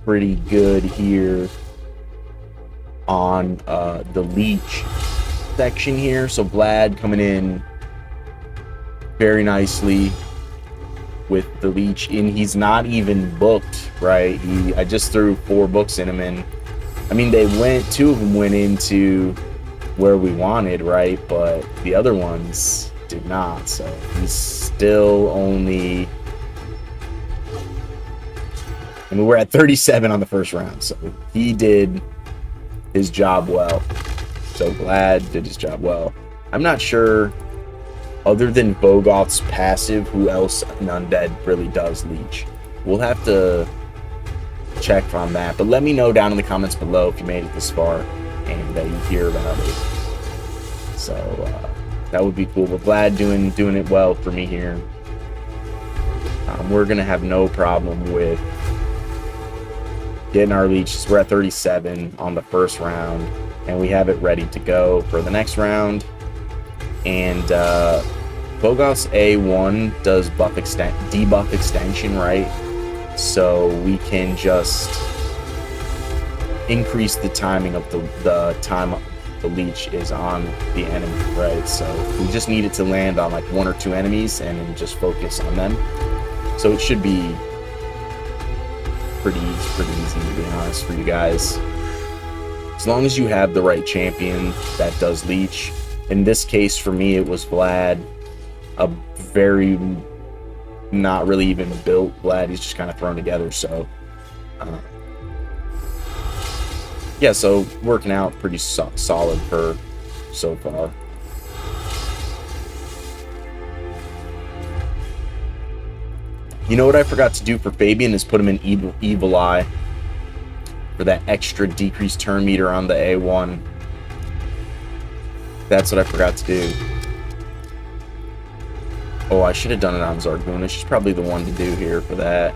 pretty good here on the leech section here. So Vlad coming in very nicely with the leech, and he's not even booked, right? I just threw 4 books in him, and I mean, two of them went into where we wanted, right? But the other ones did not. So he's still only, I mean, we're at 37 on the first round, so he did his job well. So Vlad did his job well. I'm not sure, other than Vogoth's passive, who else in Undead really does leech. We'll have to check on that, but let me know down in the comments below if you made it this far and that you hear about it. So that would be cool. But Vlad doing it well for me here. We're gonna have no problem with getting our leeches. We're at 37 on the first round, and we have it ready to go for the next round. And Vogoth's A1 does debuff extension, right? So we can just increase the timing of the time the leech is on the enemy, right? So we just need it to land on like 1 or 2 enemies and then just focus on them. So it should be pretty easy, to be honest, for you guys. As long as you have the right champion that does leech. In this case, for me, it was Vlad. A very not really even built Vlad. He's just kind of thrown together. So, yeah, so working out pretty solid for so far. You know what I forgot to do for Fabian is put him in Evil Eye for that extra decreased turn meter on the A1. That's what I forgot to do. Oh, I should have done it on Zargunish. She's probably the one to do here for that.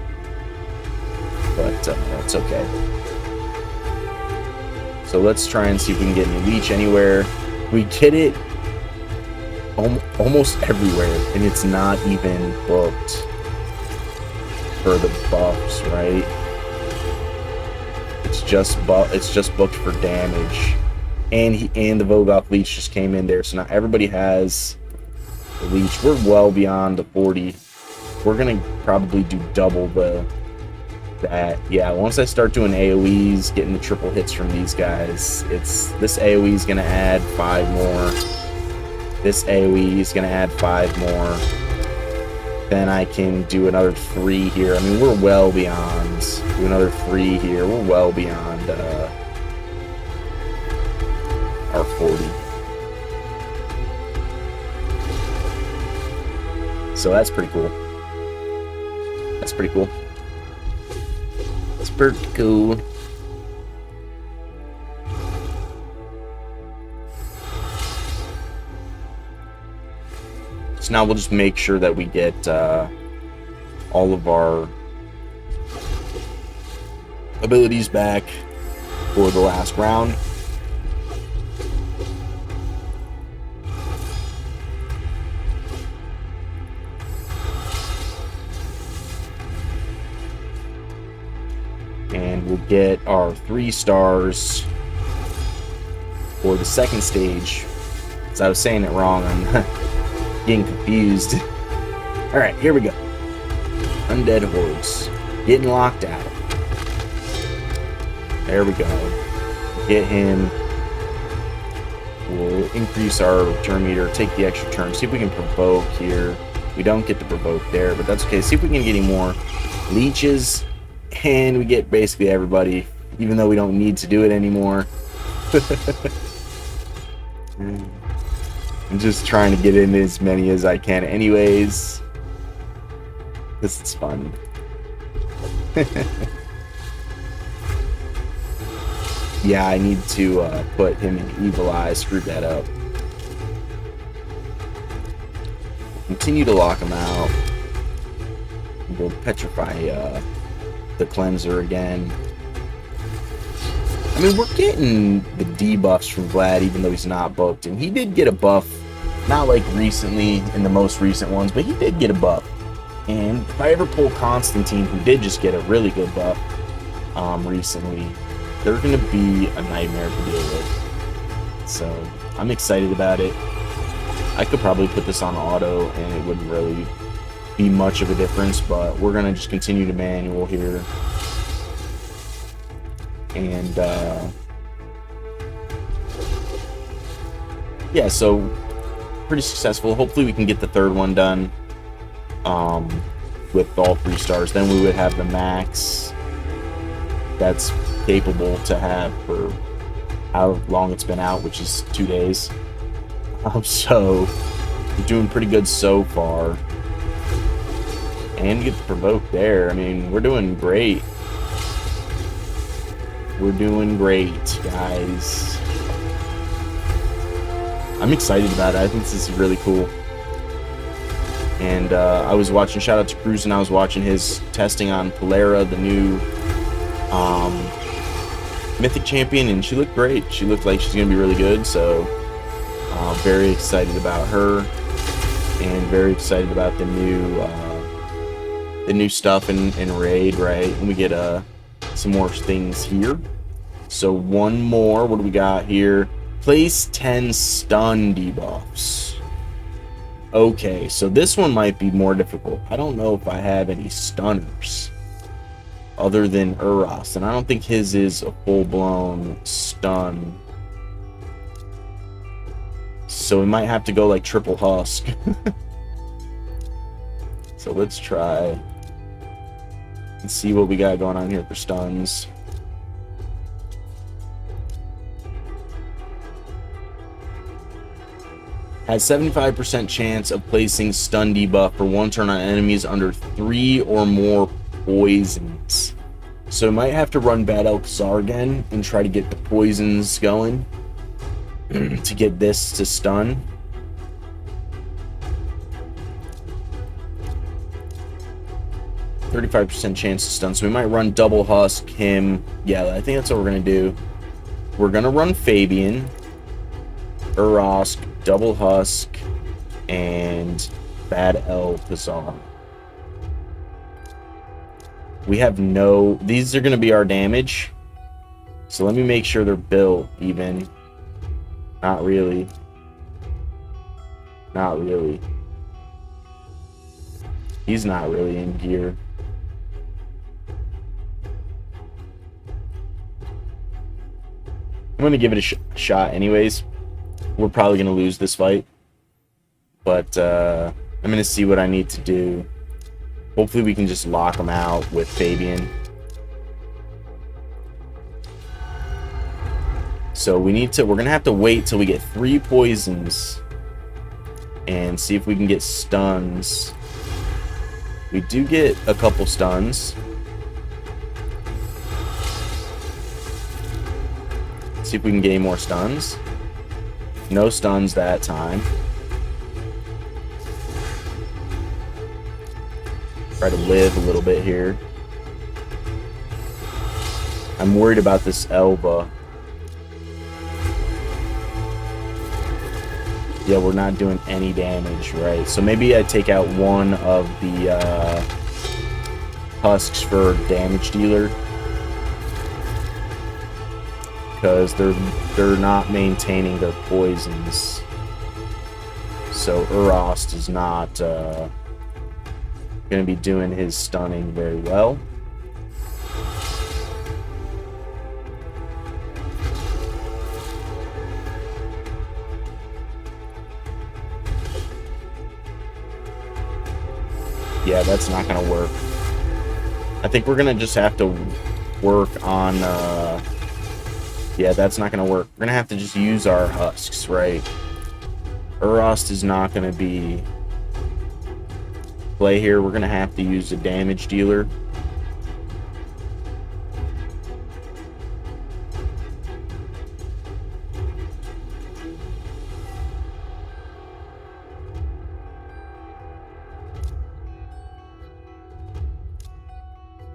But it's okay. So let's try and see if we can get any leech anywhere. We get it almost everywhere, and it's not even booked for the buffs, right? It's just booked for damage. And the Vogoth leech just came in there, so now everybody has the leech. We're well beyond the 40. We're gonna probably do double that. Yeah, once I start doing AoEs, getting the triple hits from these guys, this AoE is gonna add 5 more. This AoE is gonna add 5 more. Then I can do another 3 here. I mean, we're well beyond. Do another 3 here. We're well beyond our 40. So that's pretty cool. That's pretty cool. That's pretty cool. So now we'll just make sure that we get all of our abilities back for the last round. And we'll get our 3 stars for the second stage. Because I was saying it wrong, I'm getting confused. Alright, here we go. Undead Hordes. Getting locked out. There we go. Get him. We'll increase our turn meter, take the extra turn, see if we can provoke here. We don't get the provoke there, but that's okay. See if we can get any more leeches. And we get basically everybody, even though we don't need to do it anymore. I'm just trying to get in as many as I can anyways. This is fun. Yeah, I need to put him in Evil Eye. Screwed that up. Continue to lock him out. We'll petrify the cleanser again. I mean, we're getting the debuffs from Vlad, even though he's not booked, and he did get a buff Not like recently in the most recent ones, but he did get a buff. And if I ever pull Constantine, who did just get a really good buff recently, they're going to be a nightmare to deal with. So I'm excited about it. I could probably put this on auto and it wouldn't really be much of a difference, but we're going to just continue to manual here. And yeah, so pretty successful. Hopefully we can get the third one done with all 3 stars. Then we would have the max that's capable to have for how long it's been out, which is 2 days. So we're doing pretty good so far. And get the provoke there. I mean, we're doing great. We're doing great, guys. I'm excited about it. I think this is really cool. And I was watching, shout out to Cruz, and I was watching his testing on Plarium, the new Mythic champion, and she looked great. She looked like she's going to be really good, so very excited about her, and very excited about the new stuff in Raid, right? And we get some more things here. So one more, what do we got here? Place 10 stun debuffs. Okay, so this one might be more difficult. I don't know if I have any stunners other than Uros, and I don't think his is a full-blown stun. So we might have to go like triple husk. So let's try and see what we got going on here for stuns. Has 75% chance of placing stun debuff for 1 turn on enemies under 3 or more poisons. So we might have to run Bad Elkazar again and try to get the poisons going to get this to stun. %35% chance to stun. So we might run double husk him. Yeah, I think that's what we're gonna do. We're gonna run Fabian, Urosk, double husk, and Bad Elkazar. We have no, these are going to be our damage, so let me make sure they're built even. Not really. Not really. He's not really in gear. I'm going to give it a shot anyways. We're probably going to lose this fight, but I'm going to see what I need to do. Hopefully we can just lock him out with Fabian. So we're going to have to wait till we get 3 poisons and see if we can get stuns. We do get a couple stuns. See if we can get any more stuns. No stuns that time. Try to live a little bit here. I'm worried about this Elba. Yeah, we're not doing any damage, right? So maybe I take out one of the husks for damage dealer, because they're not maintaining their poisons. So Urost is not going to be doing his stunning very well. Yeah, that's not going to work. I think we're going to just have to work on... yeah, that's not going to work. We're going to have to just use our husks, right? Urost is not going to be... play here. We're going to have to use a damage dealer.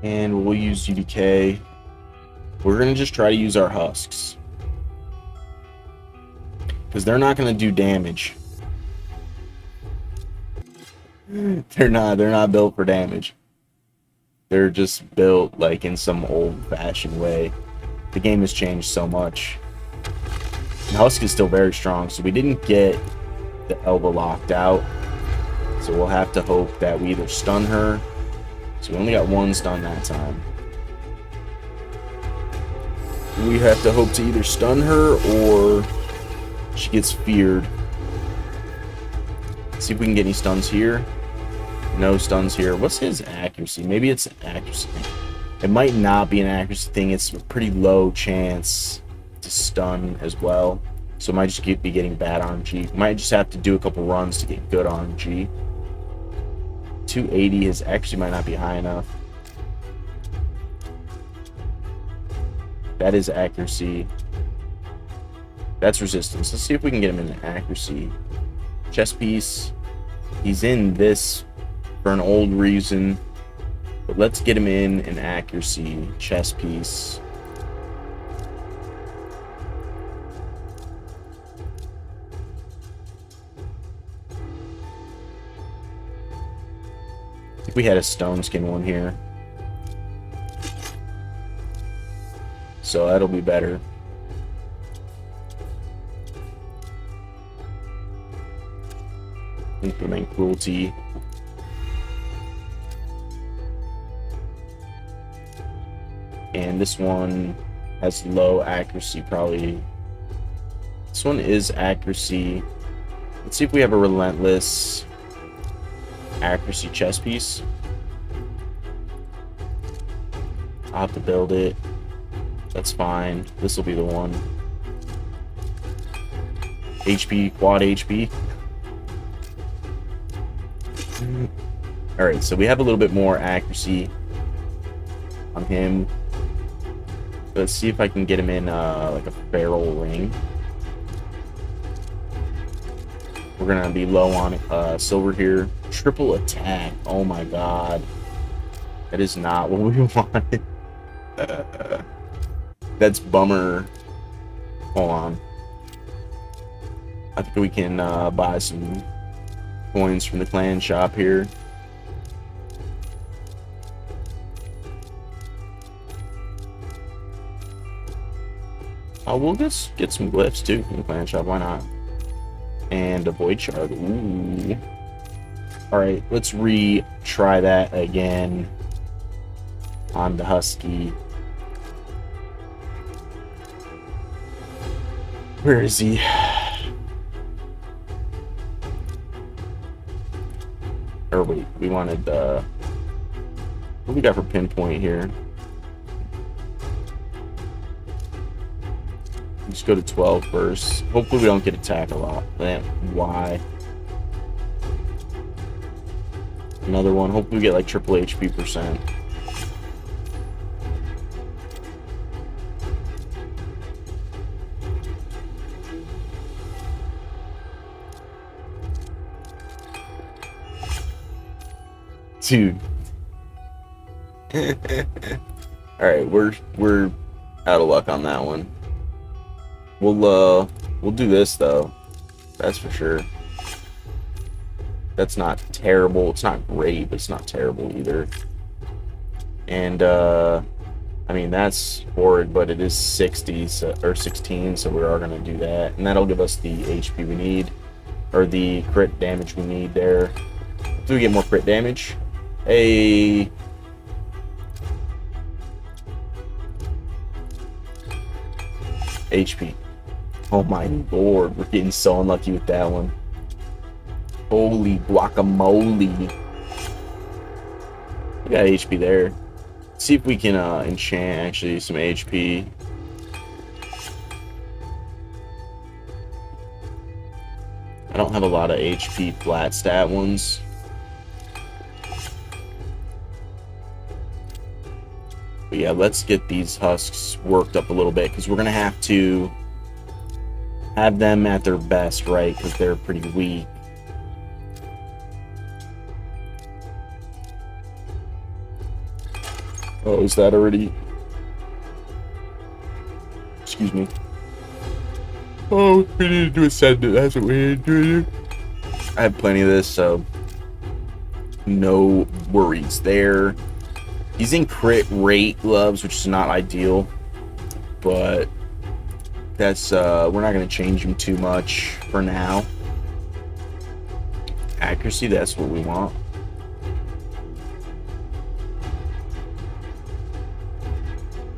And we'll use UDK. We're going to just try to use our husks, because they're not going to do damage. They're not built for damage. They're just built like in some old-fashioned way. The game has changed so much. And Husk is still very strong, so we didn't get the Elva locked out. So we'll have to hope that we either stun her. So we only got one stun that time. We have to hope to either stun her or she gets feared. Let's see if we can get any stuns here. No stuns here. What's his accuracy? Maybe it's accuracy. It might not be an accuracy thing. It's a pretty low chance to stun as well. So it might just be getting bad RNG. Might just have to do a couple runs to get good RNG. 280 is actually might not be high enough. That is accuracy. That's resistance. Let's see if we can get him in accuracy. Chest piece. He's in this for an old reason. But let's get him in an accuracy. Chest piece. I think we had a stone skin one here. So that'll be better. Implement cruelty. And this one has low accuracy, probably. This one is accuracy. Let's see if we have a relentless accuracy chest piece. I'll have to build it. That's fine. This will be the one. HP, quad HP. Alright, so we have a little bit more accuracy on him. Let's see if I can get him in like a barrel ring. We're gonna be low on silver here. Triple attack. Oh my god. That is not what we wanted. That's bummer. Hold on. I think we can buy some coins from the clan shop here. Oh, we'll just get some glyphs too from the clan shop. Why not? And a void shard. Ooh. Alright, let's retry that again on the Husky. Where is he? Or wait, we wanted what do we got for pinpoint here? Let's go to 12 first. Hopefully we don't get attacked a lot. Why? Another one. Hopefully we get like triple HP percent. Dude. Alright, we're out of luck on that one. We'll do this though. That's for sure. That's not terrible. It's not great, but it's not terrible either. And I mean that's horrid, but it is 60 or 16, so we are gonna do that. And that'll give us the HP we need. Or the crit damage we need there. Do we get more crit damage? Hey. HP. Oh my lord, we're getting so unlucky with that one. Holy guacamole. We got HP there. Let's see if we can enchant actually some HP. I don't have a lot of HP flat stat ones. But yeah, let's get these husks worked up a little bit, because we're going to have to have them at their best, right? Because they're pretty weak. Oh, is that already? Excuse me. Oh, we need to do ascendant. That's what we need to do. I have plenty of this, so No worries there. He's in crit rate gloves, which is not ideal, but that's we're not going to change him too much for now. Accuracy, that's what we want.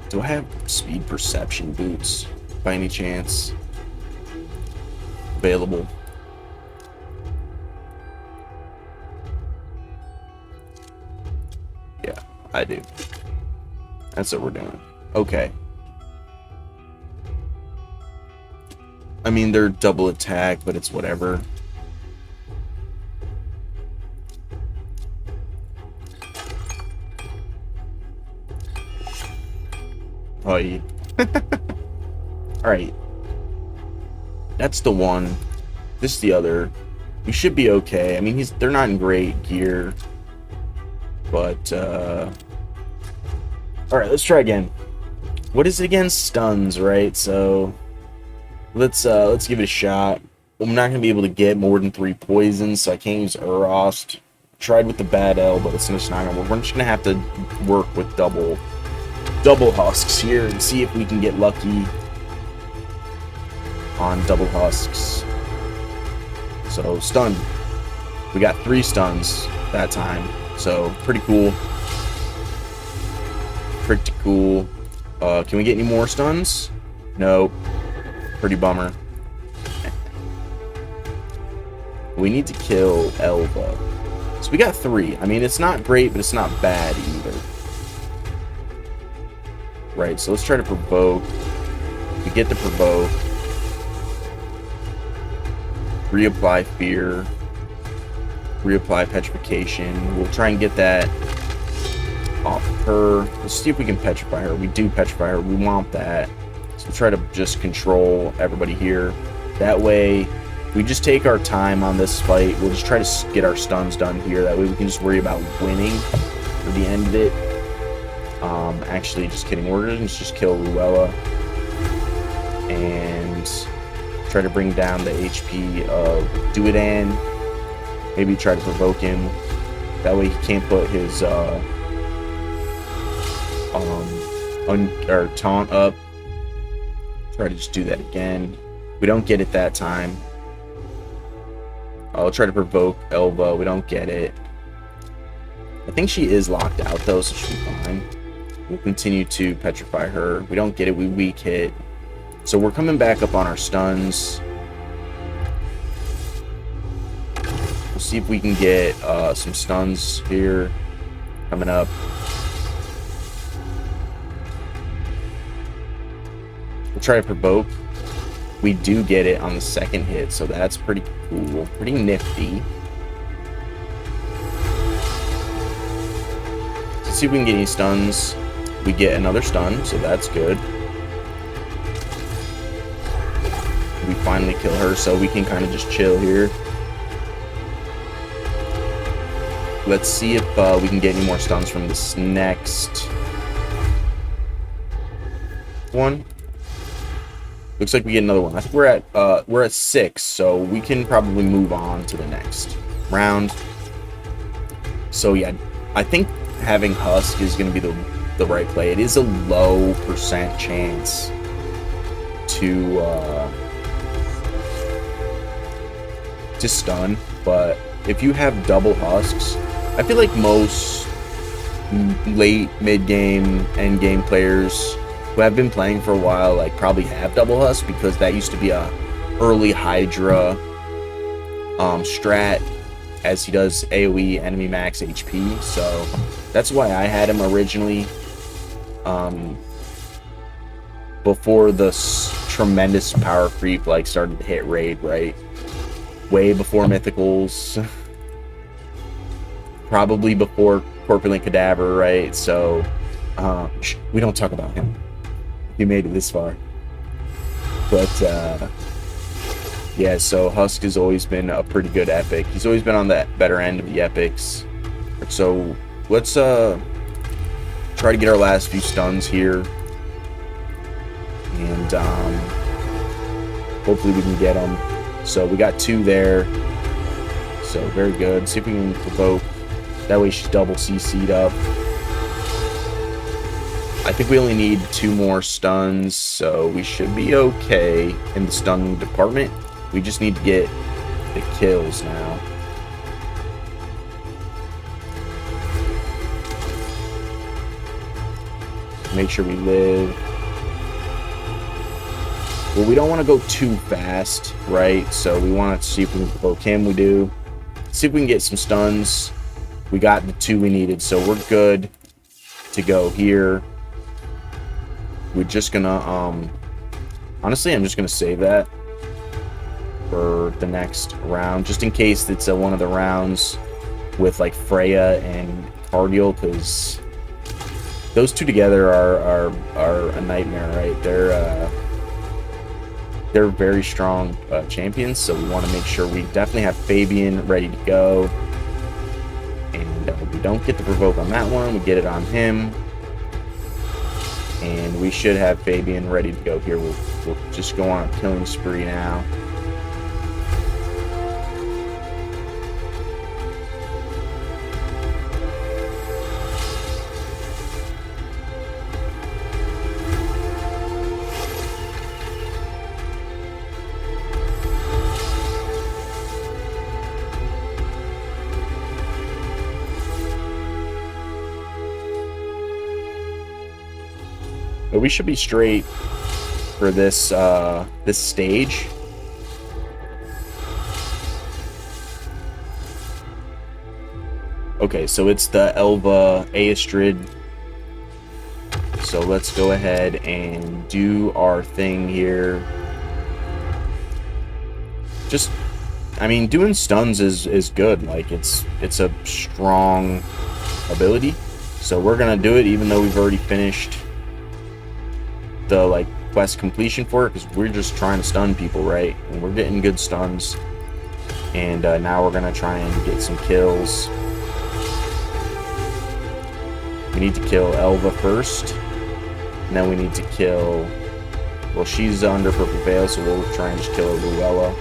Do I have speed perception boots by any chance available? Yeah, I do. That's what we're doing. Okay. I mean, they're double attack, but it's whatever. Oh, yeah. Alright. That's the one. This is the other. We should be okay. I mean, they're not in great gear. But, alright, let's try again. What is it again? Stuns, right? So, let's give it a shot. I'm not going to be able to get more than 3 poisons, so I can't use Urost. Tried with the bad L, but it's just not going to work. We're just going to have to work with double husks here and see if we can get lucky on double husks. So stun, we got 3 stuns that time, so pretty cool. Pretty cool. Can we get any more stuns? No. Pretty bummer. We need to kill Elva. So we got 3. I mean, it's not great, but it's not bad either. Right, so let's try to provoke. We get to provoke. Reapply fear. Reapply petrification. We'll try and get that off of her. Let's see if we can petrify her. We do petrify her. We want that. So we'll try to just control everybody here. That way, we just take our time on this fight. We'll just try to get our stuns done here. That way we can just worry about winning for the end of it. Actually, just kidding. We're going to just kill Ruella and try to bring down the HP of Duodan. Maybe try to provoke him. That way he can't put his taunt up. Try to just do that again. We don't get it that time. I'll try to provoke Elva. We don't get it. I think she is locked out though, so she'll be fine. We'll continue to petrify her. We don't get it. We weak hit. So we're coming back up on our stuns. We'll see if we can get some stuns here coming up. We'll try to provoke. We do get it on the second hit, so that's pretty cool. Pretty nifty. Let's see if we can get any stuns. We get another stun, so that's good. We finally kill her, so we can kind of just chill here. Let's see if we can get any more stuns from this next one. Looks like we get another one. I think we're at 6, so we can probably move on to the next round. So yeah, I think having Husk is going to be the right play. It is a low % chance to stun, but if you have double Husks, I feel like most late, mid-game, end-game players who have been playing for a while like probably have double Husk, because that used to be a early Hydra strat, as he does AoE enemy max HP, so that's why I had him originally. Before the tremendous power creep like started to hit raid, right? Way before mythicals, probably before Corpulent Cadaver, right? So we don't talk about him. He made it this far, but yeah. So Husk has always been a pretty good epic. He's always been on the better end of the epics. So let's try to get our last few stuns here, and hopefully we can get them. So we got 2 there, so very good. See if we can provoke. That way she's double CC'd up. I think we only need 2 more stuns, so we should be okay in the stun department. We just need to get the kills now. Make sure we live. Well, we don't want to go too fast, right? So we want to see if we can provoke him. We do. See if we can get some stuns. We got the 2 we needed, so we're good to go here. We're just gonna, honestly, I'm just gonna save that for the next round, just in case it's one of the rounds with like Freya and Cardial, because those 2 together are a nightmare, right? They're very strong champions, so we want to make sure we definitely have Fabian ready to go. And we don't get the provoke on that one, we get it on him. And we should have Fabian ready to go here. We'll just go on a killing spree now. But we should be straight for this this stage. Okay, so it's the Elva Aestrid. So let's go ahead and do our thing here. Just, I mean, doing stuns is good. Like, it's a strong ability. So we're gonna do it even though we've already finished the like quest completion for it, because we're just trying to stun people, right? And we're getting good stuns. And now we're gonna try and get some kills. We need to kill Elva first, and then we need to kill, well, she's under purple veil, so we'll try and just kill Luella.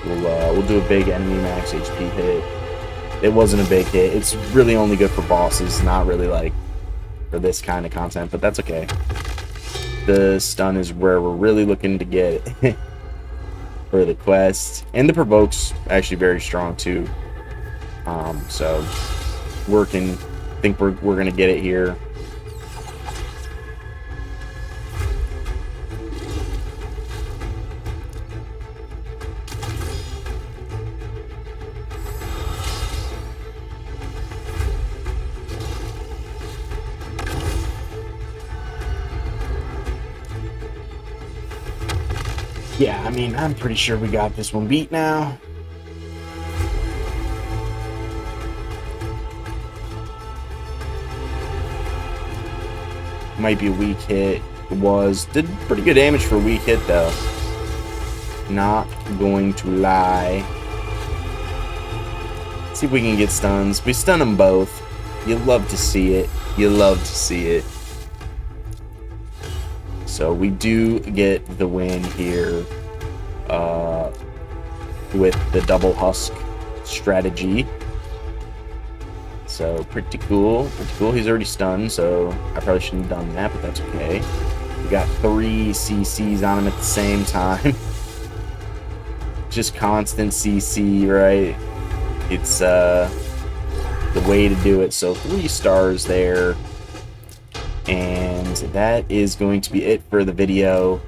We'll do a big enemy max HP hit. It wasn't a big hit. It's really only good for bosses, not really like for this kind of content, but that's okay. The stun is where we're really looking to get it for the quest, and the provoke's actually very strong too. So working, I think we're gonna get it here. Yeah, I mean, I'm pretty sure we got this one beat now. Might be a weak hit. It did pretty good damage for a weak hit though. Not going to lie. See if we can get stuns. We stun them both. You love to see it. You love to see it. So we do get the win here with the double husk strategy. So pretty cool. Pretty cool. He's already stunned, so I probably shouldn't have done that, but that's okay. We got 3 CCs on him at the same time. Just constant CC, right? It's the way to do it. So 3 stars there. And that is going to be it for the video.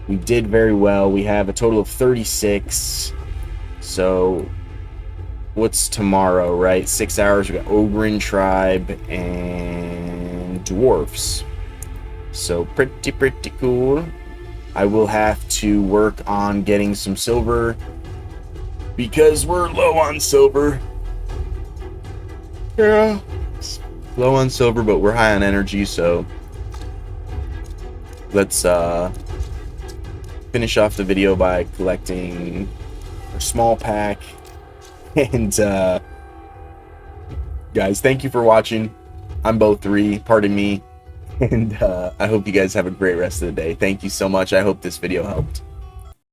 We did very well. We have a total of 36. So what's tomorrow, right? 6 hours. We got Ogrin Tribe and Dwarfs. So pretty cool. I will have to work on getting some silver because we're low on silver. Yeah. Low on silver, but we're high on energy, so let's finish off the video by collecting a small pack. And guys, thank you for watching. I'm Bo3, pardon me, and I hope you guys have a great rest of the day. Thank you so much. I hope this video helped.